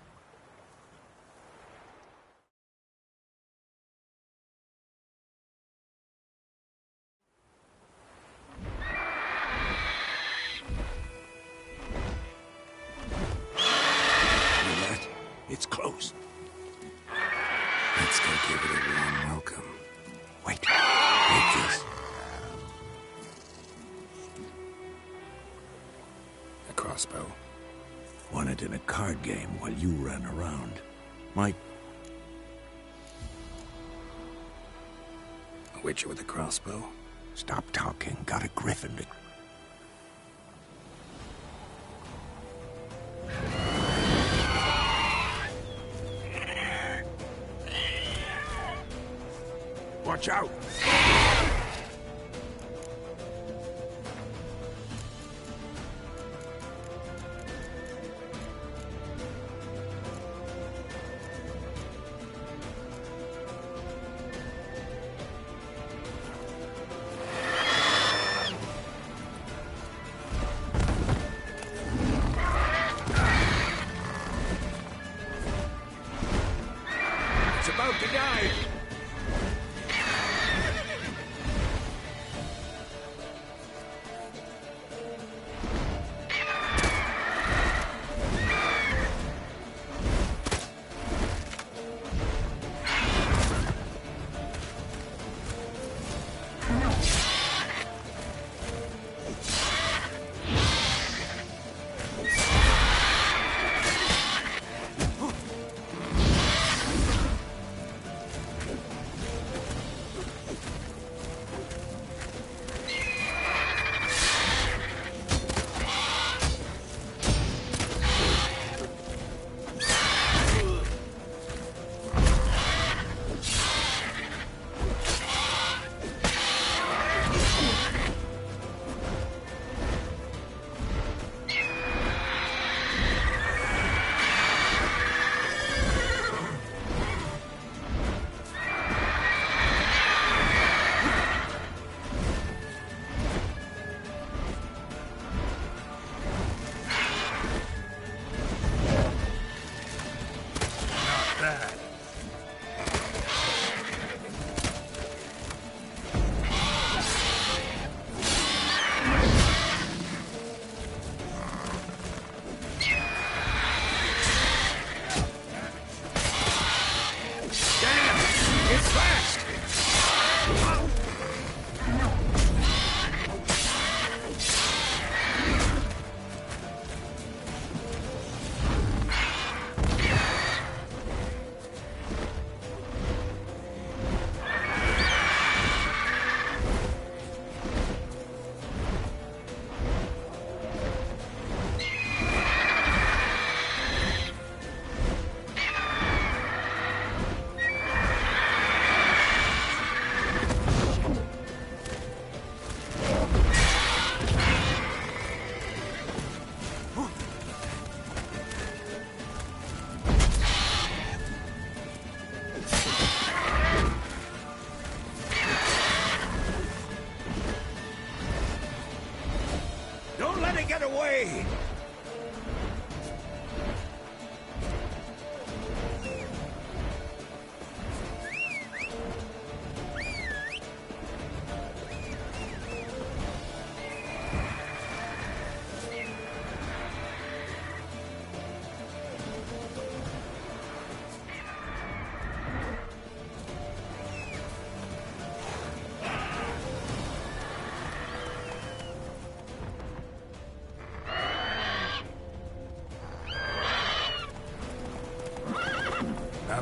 It's close. Let's go give it a warm welcome. Wait. Take this. A crossbow. Won it in a card game while you ran around. Mike. A witcher with a crossbow? Stop talking. Got a griffin to... Watch out! It's about to die!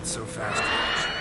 Not so fast, Raj.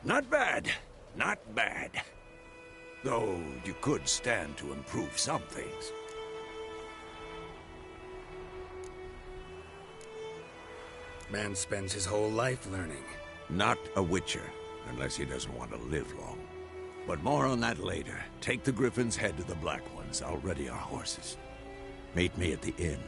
Not bad. Not bad. Though you could stand to improve some things. Man spends his whole life learning. Not a witcher, unless he doesn't want to live long. But more on that later. Take the Griffin's head to the Black Ones. I'll ready our horses. Meet me at the inn.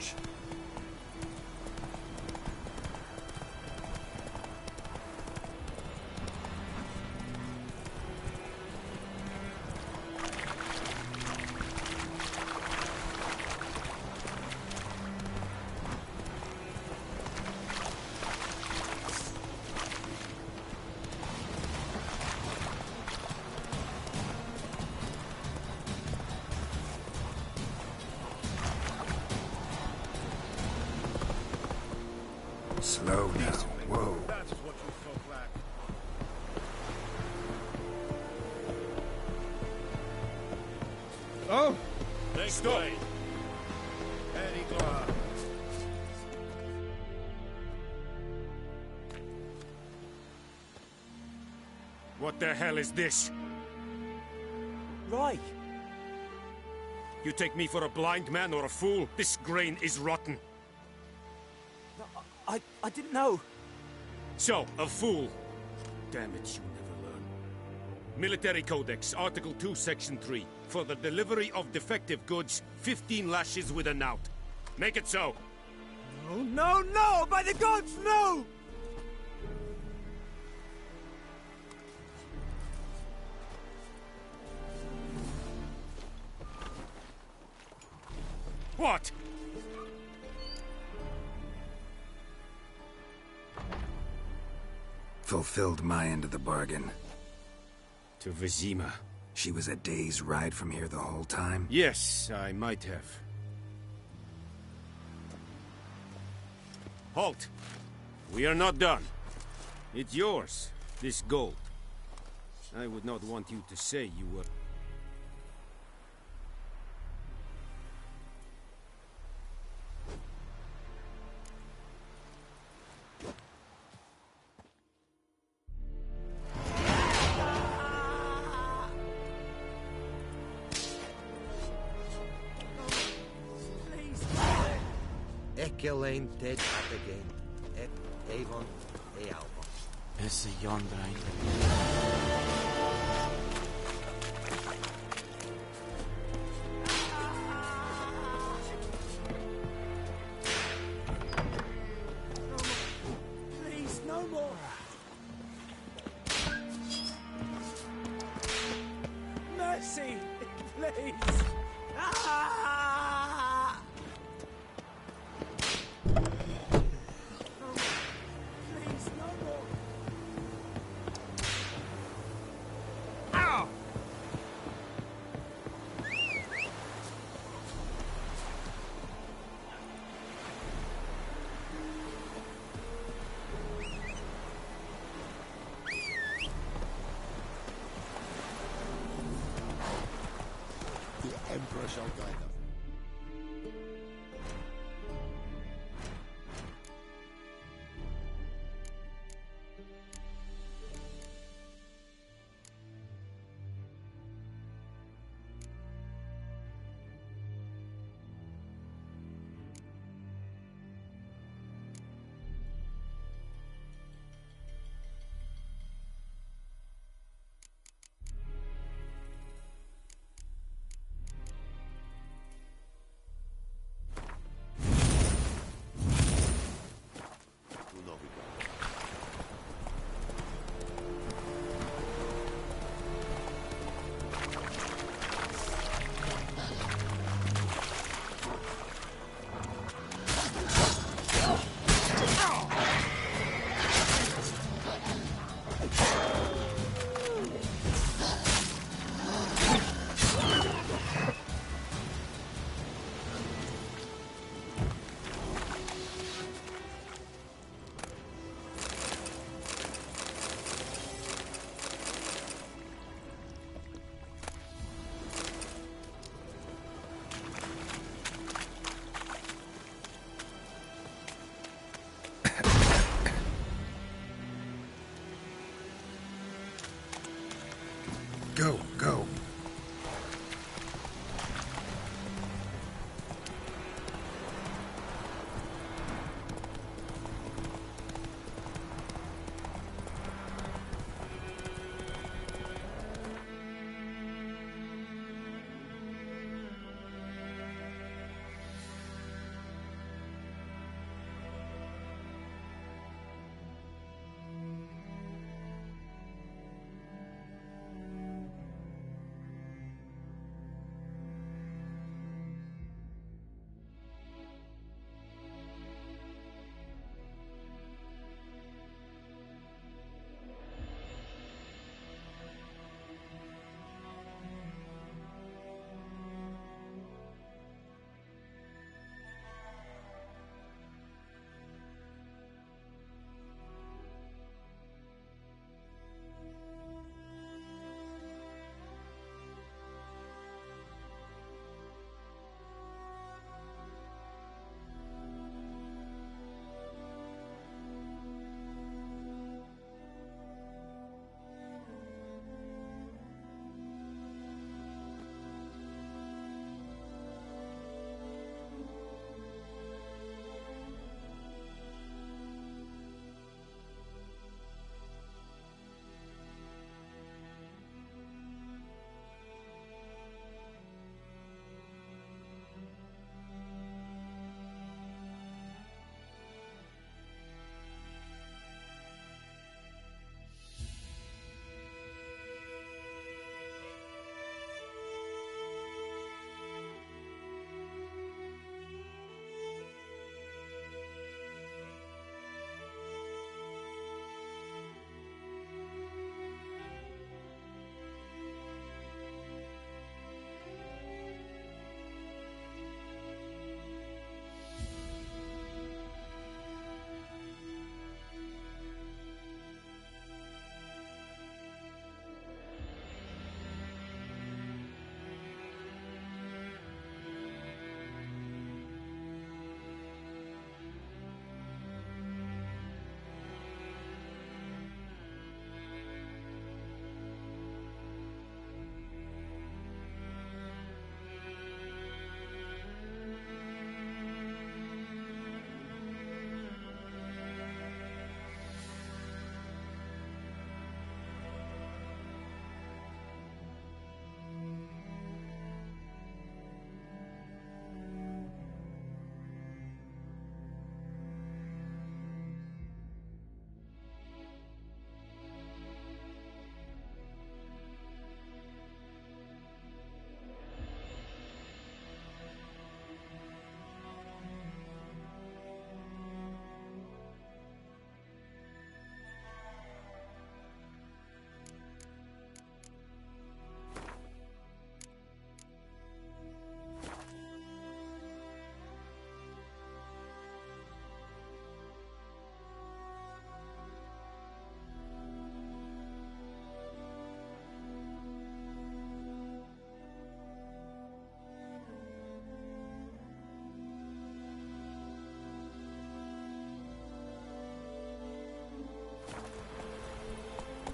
Watch! Slow now. Whoa. That's what you folk lack. Oh! Stop! Eddie Gloire. What the hell is this? Right. You take me for a blind man or a fool? This grain is rotten. I didn't know. So, a fool. Damn it, you never learn. Military Codex, Article 2, Section 3. For the delivery of defective goods, 15 lashes with a knout. Make it so. No, no, no! By the gods, no! What? Fulfilled my end of the bargain. To Vizima. She was a day's ride from here the whole time? Yes, I might have. Halt! We are not done. It's yours, this gold. I would not want you to say you were... Elaine dead at again. Et Avon e Alba. It's a yondrain. Please, no more! Mercy! Please! Ah! Please, no more! Ow! The Emperor shall guide them.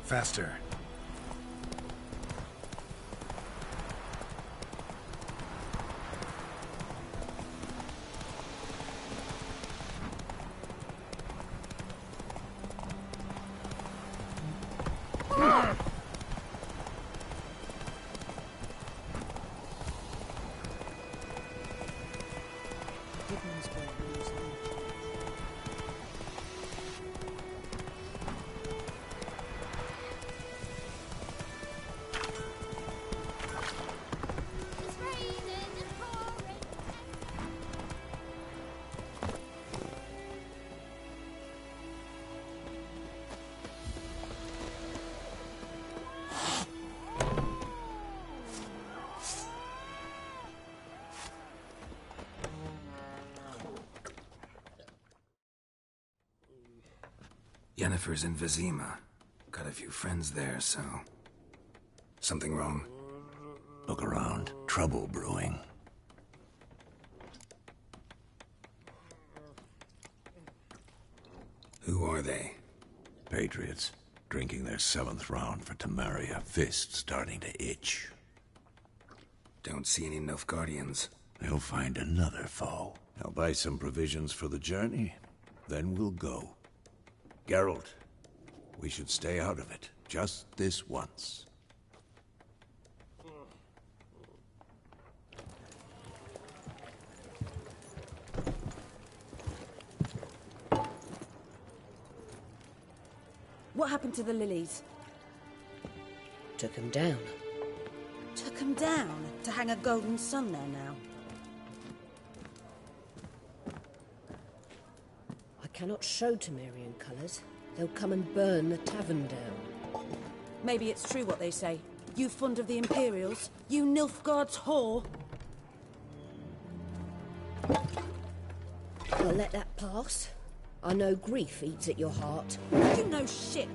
Faster. Yennefer's in Vizima. Got a few friends there, so... Something wrong? Look around. Trouble brewing. Who are they? Patriots. Drinking their 7th round for Temeria. Fists starting to itch. Don't see any Nilfgaardians. They'll find another foe. I'll buy some provisions for the journey. Then we'll go. Geralt, we should stay out of it. Just this once. What happened to the lilies? Took them down. Took them down? To hang a golden sun there now? I cannot show Temerian colours. They'll come and burn the tavern down. Maybe it's true what they say. You fond of the Imperials? You Nilfgaard's whore? I'll let that pass. I know grief eats at your heart. You know shit.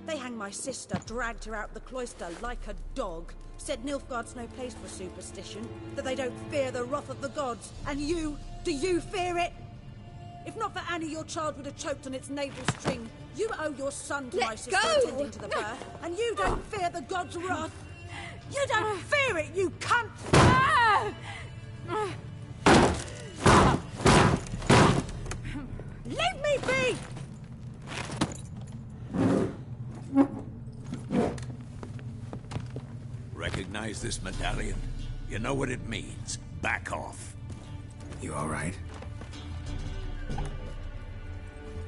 They hanged my sister, dragged her out the cloister like a dog. Said Nilfgaard's no place for superstition, that they don't fear the wrath of the gods. And you, do you fear it? If not for Annie, your child would have choked on its navel string. You owe your son to my sister attending to the birth, and you don't fear the gods' wrath. You don't fear it, you cunt! Leave me be! Recognize this medallion? You know what it means. Back off. You all right?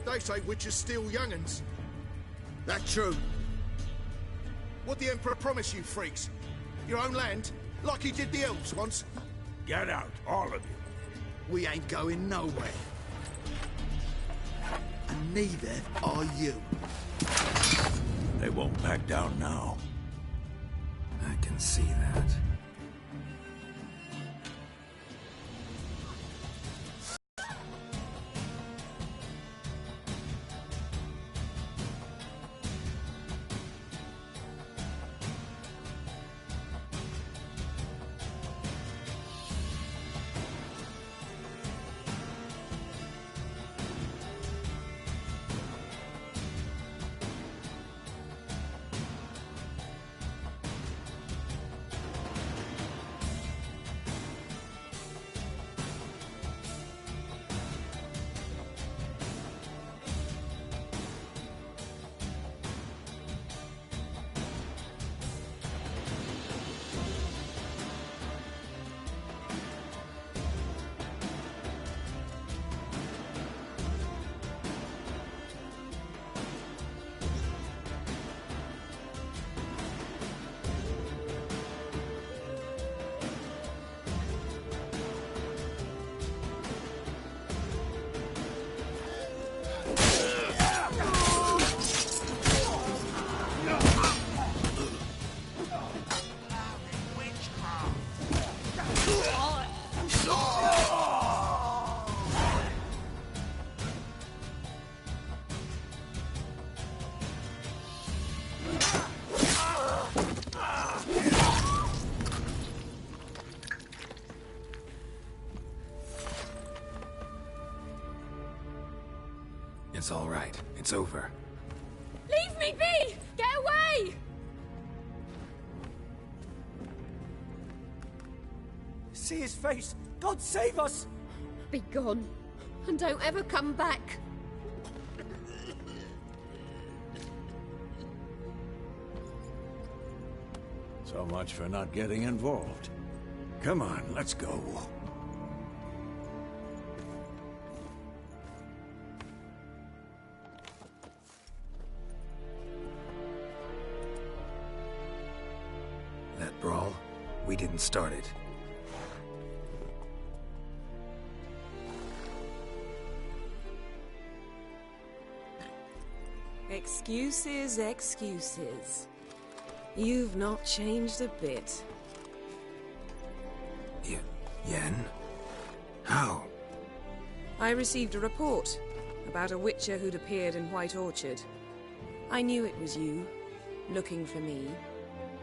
They say witches steal young'uns. That true? What the Emperor promise you, freaks? Your own land? Like he did the elves once? Get out, all of you. We ain't going nowhere. And neither are you. They won't back down now. I can see that. It's all right. It's over. Leave me be! Get Kay! See his face! God save us! Be gone, and don't ever come back. So much for not getting involved. Come on, let's go. That brawl, we didn't start it. Excuses, excuses. You've not changed a bit. Yen? How? I received a report about a witcher who'd appeared in White Orchard. I knew it was you, looking for me.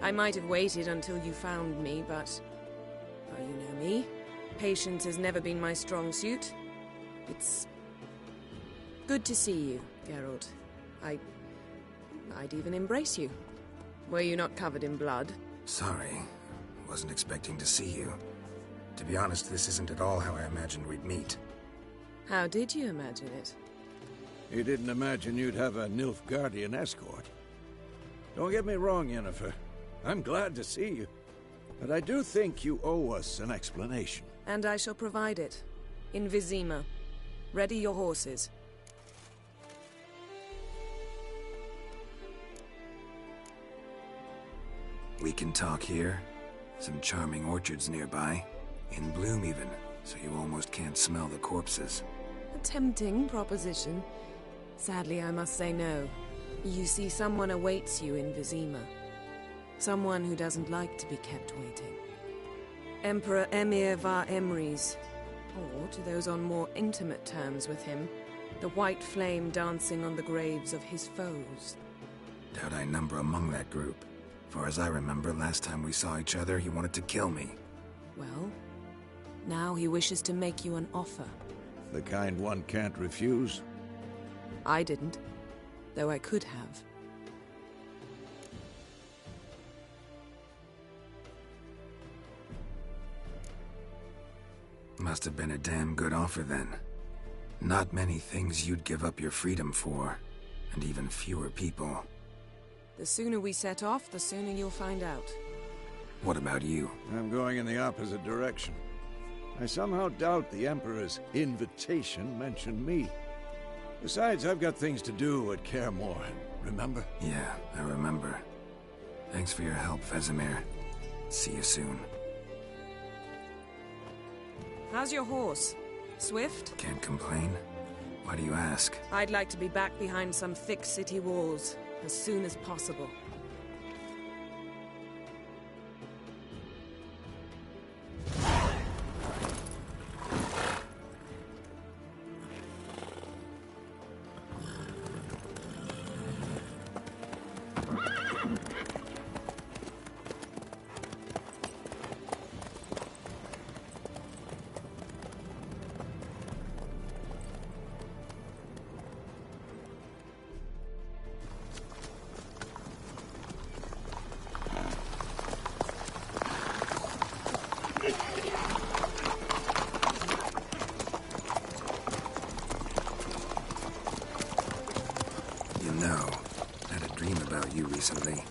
I might have waited until you found me, but... well, you know me. Patience has never been my strong suit. It's... good to see you, Geralt. I'd even embrace you. Were you not covered in blood? Sorry. Wasn't expecting to see you. To be honest, this isn't at all how I imagined we'd meet. How did you imagine it? You didn't imagine you'd have a Nilfgaardian escort. Don't get me wrong, Yennefer. I'm glad to see you. But I do think you owe us an explanation. And I shall provide it. In Vizima. Ready your horses. We can talk here. Some charming orchards nearby. In bloom even, so you almost can't smell the corpses. A tempting proposition. Sadly, I must say no. You see, someone awaits you in Vizima. Someone who doesn't like to be kept waiting. Emperor Emir var Emrys. Or, to those on more intimate terms with him, the white flame dancing on the graves of his foes. Doubt I number among that group. Far as I remember, last time we saw each other, he wanted to kill me. Well, now he wishes to make you an offer. The kind one can't refuse? I didn't, though I could have. Must have been a damn good offer then. Not many things you'd give up your freedom for, and even fewer people. The sooner we set off, the sooner you'll find out. What about you? I'm going in the opposite direction. I somehow doubt the Emperor's invitation mentioned me. Besides, I've got things to do at Kaer Morhen, remember? Yeah, I remember. Thanks for your help, Vesemir. See you soon. How's your horse? Swift? Can't complain. Why do you ask? I'd like to be back behind some thick city walls as soon as possible. Recently.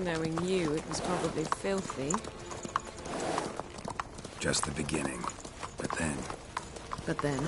Knowing you, it was probably filthy. Just the beginning. But then... But then?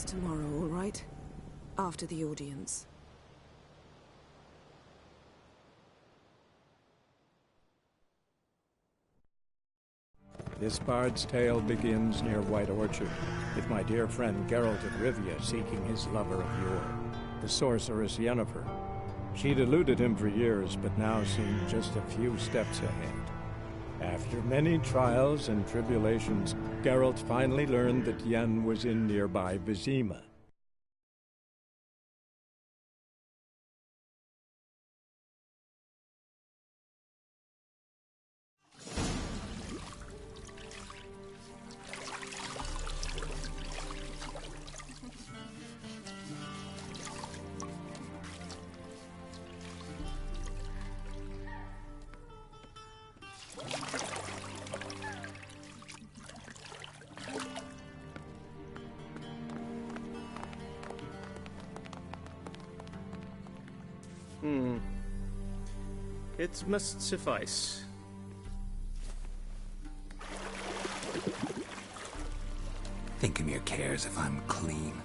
us tomorrow, all right? After the audience. This bard's tale begins near White Orchard, with my dear friend Geralt of Rivia seeking his lover of yore, the sorceress Yennefer. She'd eluded him for years, but now seemed just a few steps ahead. After many trials and tribulations, Geralt finally learned that Yen was in nearby Vizima. It must suffice. Thinkamere cares if I'm clean.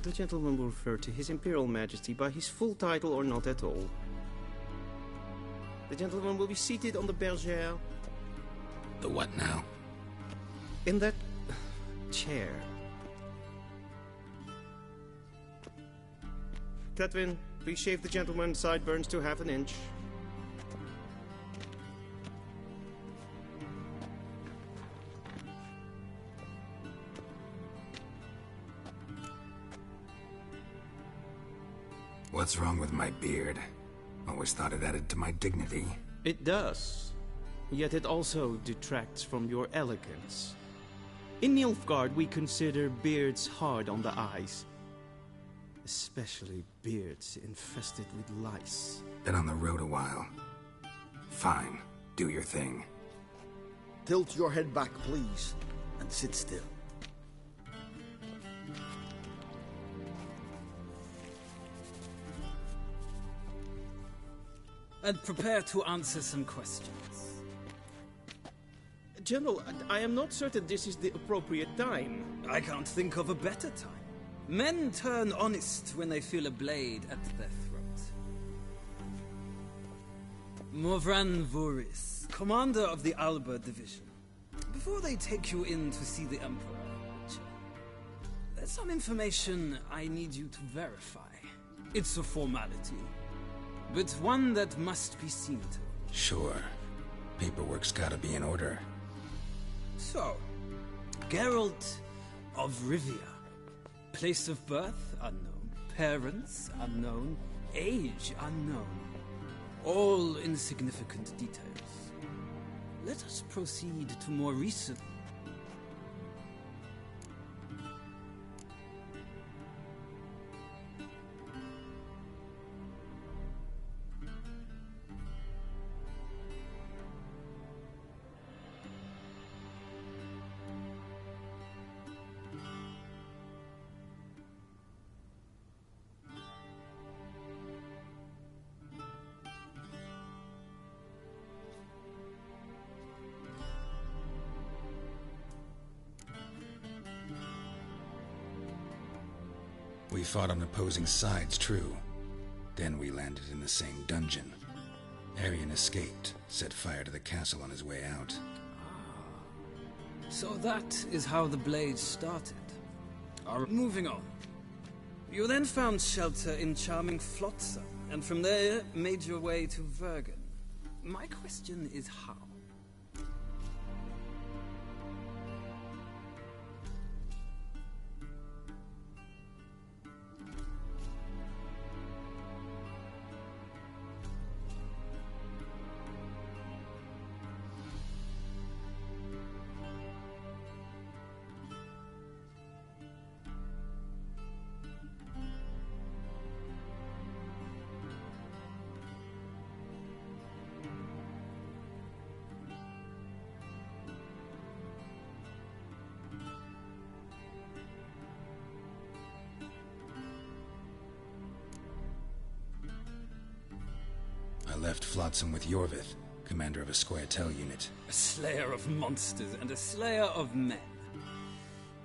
The gentleman will refer to His Imperial Majesty by his full title or not at all. The gentleman will be seated on the bergère. The what now? In that chair. Cletwin, please shave the gentleman's sideburns to half an inch. What's wrong with my beard? Always thought it added to my dignity. It does. Yet it also detracts from your elegance. In Nilfgaard, we consider beards hard on the eyes. Especially beards infested with lice. Been on the road a while. Fine. Do your thing. Tilt your head back, please, and sit still. And prepare to answer some questions. General, I am not certain this is the appropriate time. I can't think of a better time. Men turn honest when they feel a blade at their throat. Morvran Voris, commander of the Alba Division. Before they take you in to see the Emperor, there's some information I need you to verify. It's a formality, but one that must be seen to. Sure. Paperwork's gotta be in order. So, Geralt of Rivia. Place of birth, unknown. Parents, unknown. Age, unknown. All insignificant details. Let us proceed to more recent... We fought on opposing sides, true. Then we landed in the same dungeon. Arian escaped, set fire to the castle on his way out. So that is how the blade started. Moving on. You then found shelter in charming Flotsam, and from there made your way to Vergen. My question is how? I left Flotsam with Yorvith, commander of a Scoia'tael unit. A slayer of monsters and a slayer of men.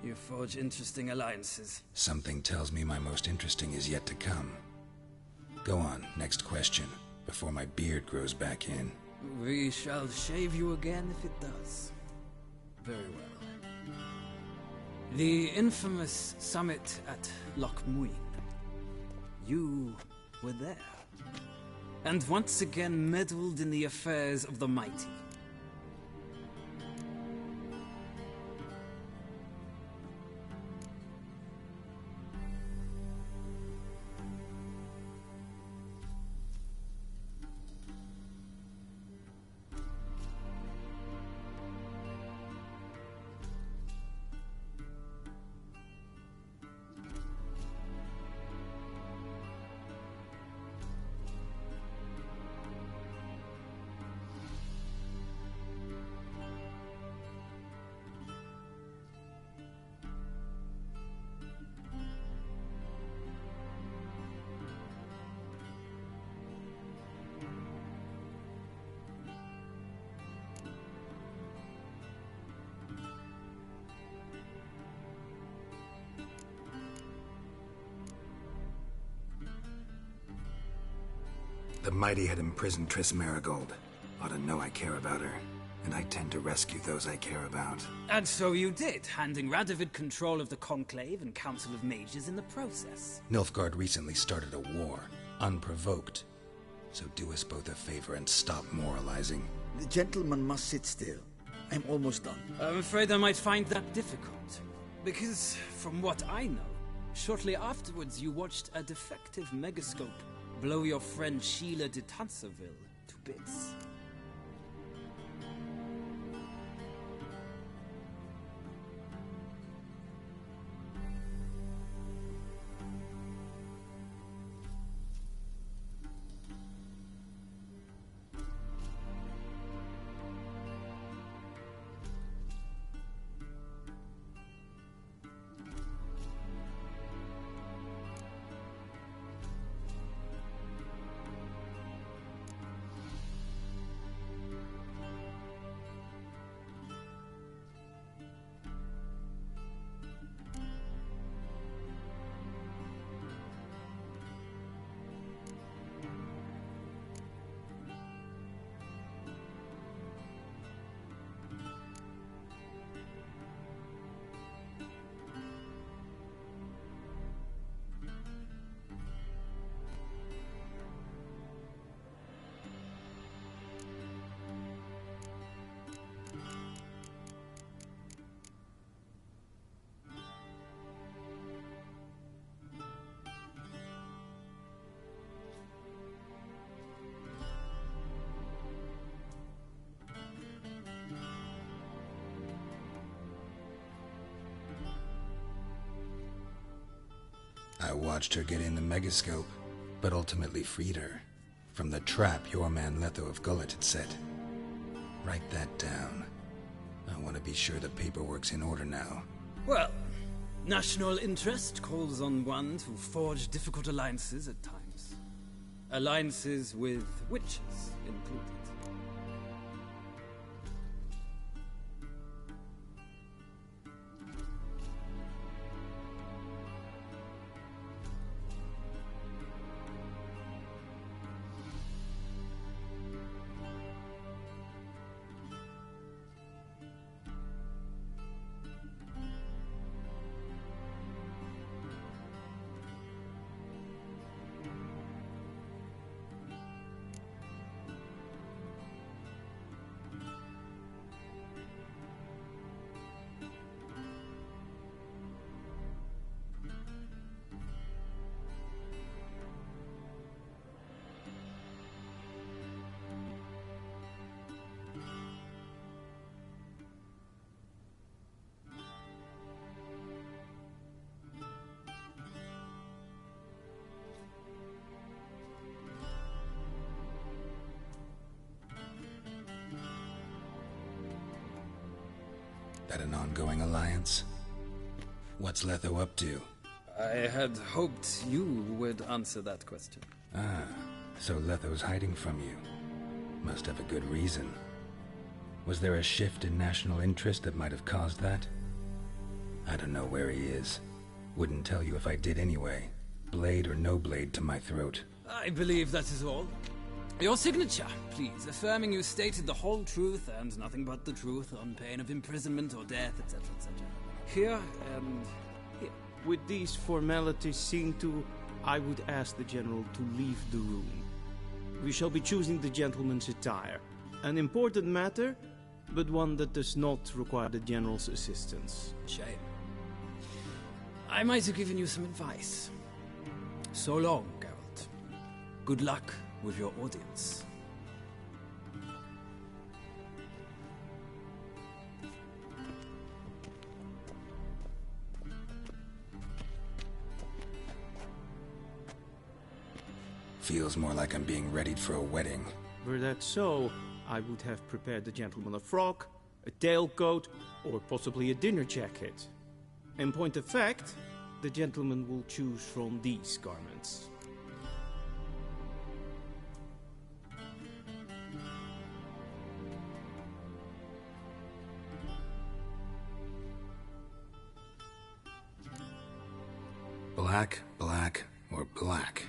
You forge interesting alliances. Something tells me my most interesting is yet to come. Go on, next question, before my beard grows back in. We shall shave you again if it does. Very well. The infamous summit at Loch Muin. You were there. And once again meddled in the affairs of the mighty. The mighty had imprisoned Triss Marigold. Ought to know I care about her, and I tend to rescue those I care about. And so you did, handing Radovid control of the Conclave and Council of Mages in the process. Nilfgaard recently started a war, unprovoked. So do us both a favor and stop moralizing. The gentleman must sit still. I'm almost done. I'm afraid I might find that difficult. Because, from what I know, shortly afterwards you watched a defective megascope blow your friend Sheila de Tanserville to bits. I watched her get in the megascope, but ultimately freed her from the trap your man Letho of Gullet had set. Write that down. I want to be sure the paperwork's in order now. Well, national interest calls on one to forge difficult alliances at times. Alliances with witches included. That an ongoing alliance? What's Letho up to? I had hoped you would answer that question. Ah, so Letho's hiding from you. Must have a good reason. Was there a shift in national interest that might have caused that? I don't know where he is. Wouldn't tell you if I did anyway. Blade or no blade to my throat. I believe that is all. Your signature, please, affirming you stated the whole truth and nothing but the truth on pain of imprisonment or death, etc., etc. Here and here. With these formalities seen to, I would ask the General to leave the room. We shall be choosing the gentleman's attire. An important matter, but one that does not require the General's assistance. Shame. I might have given you some advice. So long, Geralt. Good luck with your audience. Feels more like I'm being readied for a wedding. Were that so, I would have prepared the gentleman a frock, a tailcoat, or possibly a dinner jacket. In point of fact, the gentleman will choose from these garments. Black, black, or black?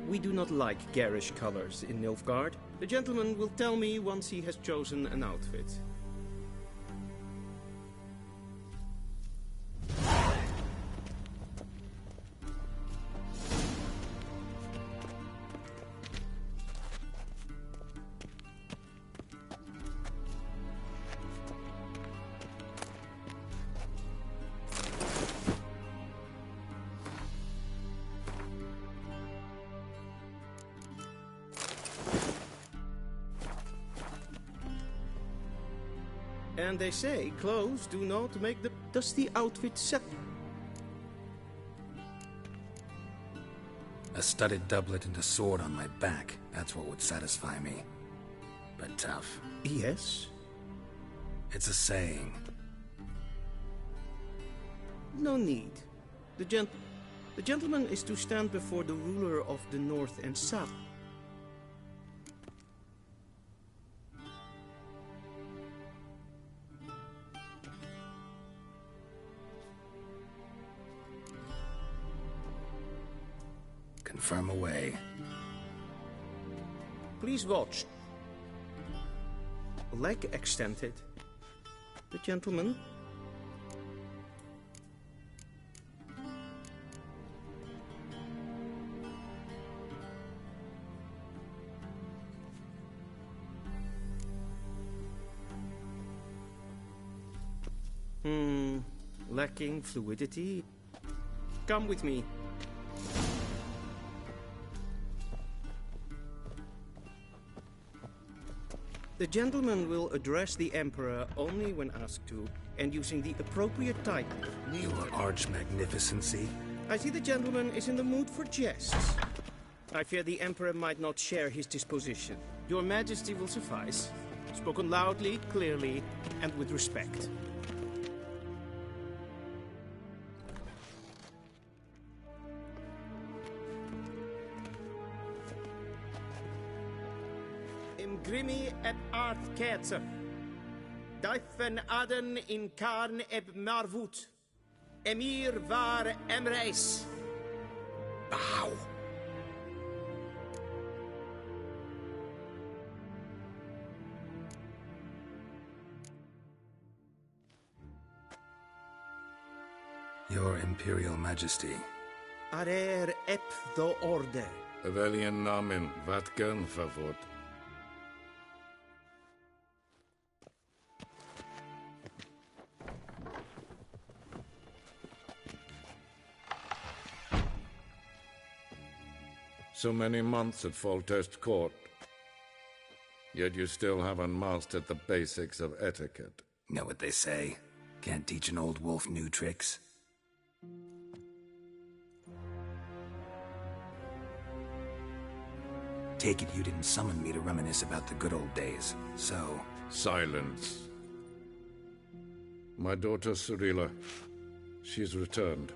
We do not like garish colors in Nilfgaard. The gentleman will tell me once he has chosen an outfit. And they say clothes do not make the dusty outfit set. A studded doublet and a sword on my back. That's what would satisfy me. But tough. Yes? It's a saying. No need. The gentleman is to stand before the ruler of the North and South. Confirm away. Please watch. Leg extended. The gentleman. Lacking fluidity. Come with me. The gentleman will address the Emperor only when asked to, and using the appropriate title. Your arch-magnificency? I see the gentleman is in the mood for jests. I fear the Emperor might not share his disposition. Your Majesty will suffice. Spoken loudly, clearly, and with respect. Grimmi et art ketzer. Daifen aden in karn eb marvut. Emir var emreis. Bow. Your Imperial Majesty. Arer ep do orde. Weljen namen, wat kan favort? So many months at Foltest Court. Yet you still haven't mastered the basics of etiquette. Know what they say? Can't teach an old wolf new tricks. Take it you didn't summon me to reminisce about the good old days, so... Silence. My daughter Cirilla, she's returned.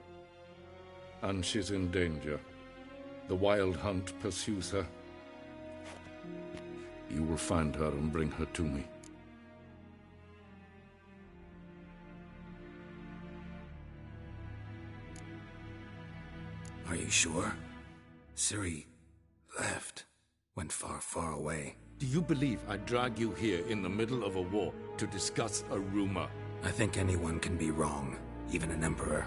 And she's in danger. The Wild Hunt pursues her. You will find her and bring her to me. Are you sure? Ciri left. Went far, far away. Do you believe I'd drag you here in the middle of a war to discuss a rumor? I think anyone can be wrong, even an emperor.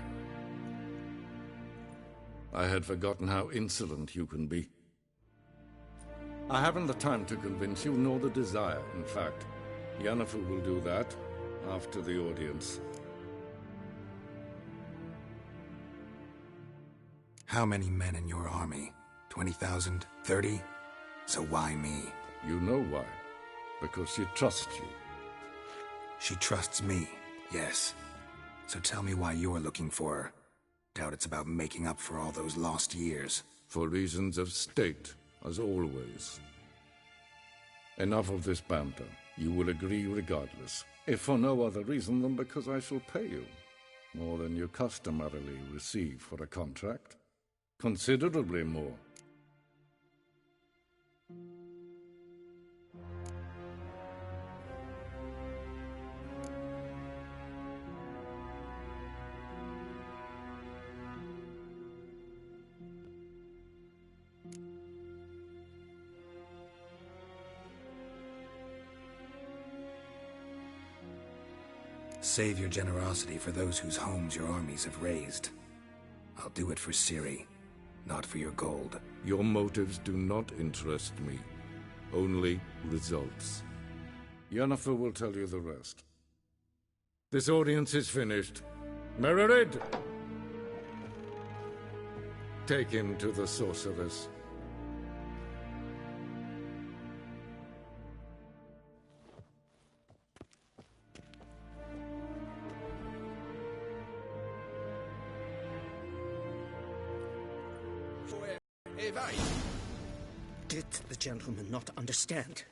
I had forgotten how insolent you can be. I haven't the time to convince you, nor the desire, in fact. Yennefer will do that after the audience. How many men in your army? 20,000? 30? So why me? You know why. Because she trusts you. She trusts me, yes. So tell me why you're looking for her. Doubt it's about making up for all those lost years. For reasons of state, as always. Enough of this banter. You will agree regardless, if for no other reason than because I shall pay you. More than you customarily receive for a contract. Considerably more. Save your generosity for those whose homes your armies have razed. I'll do it for Ciri, not for your gold. Your motives do not interest me. Only results. Yennefer will tell you the rest. This audience is finished. Mererid! Take him to the sorceress. Did the gentleman not understand?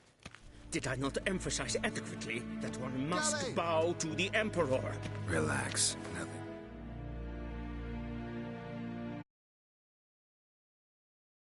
Did I not emphasize adequately that one must bow to the Emperor? Relax. Nothing.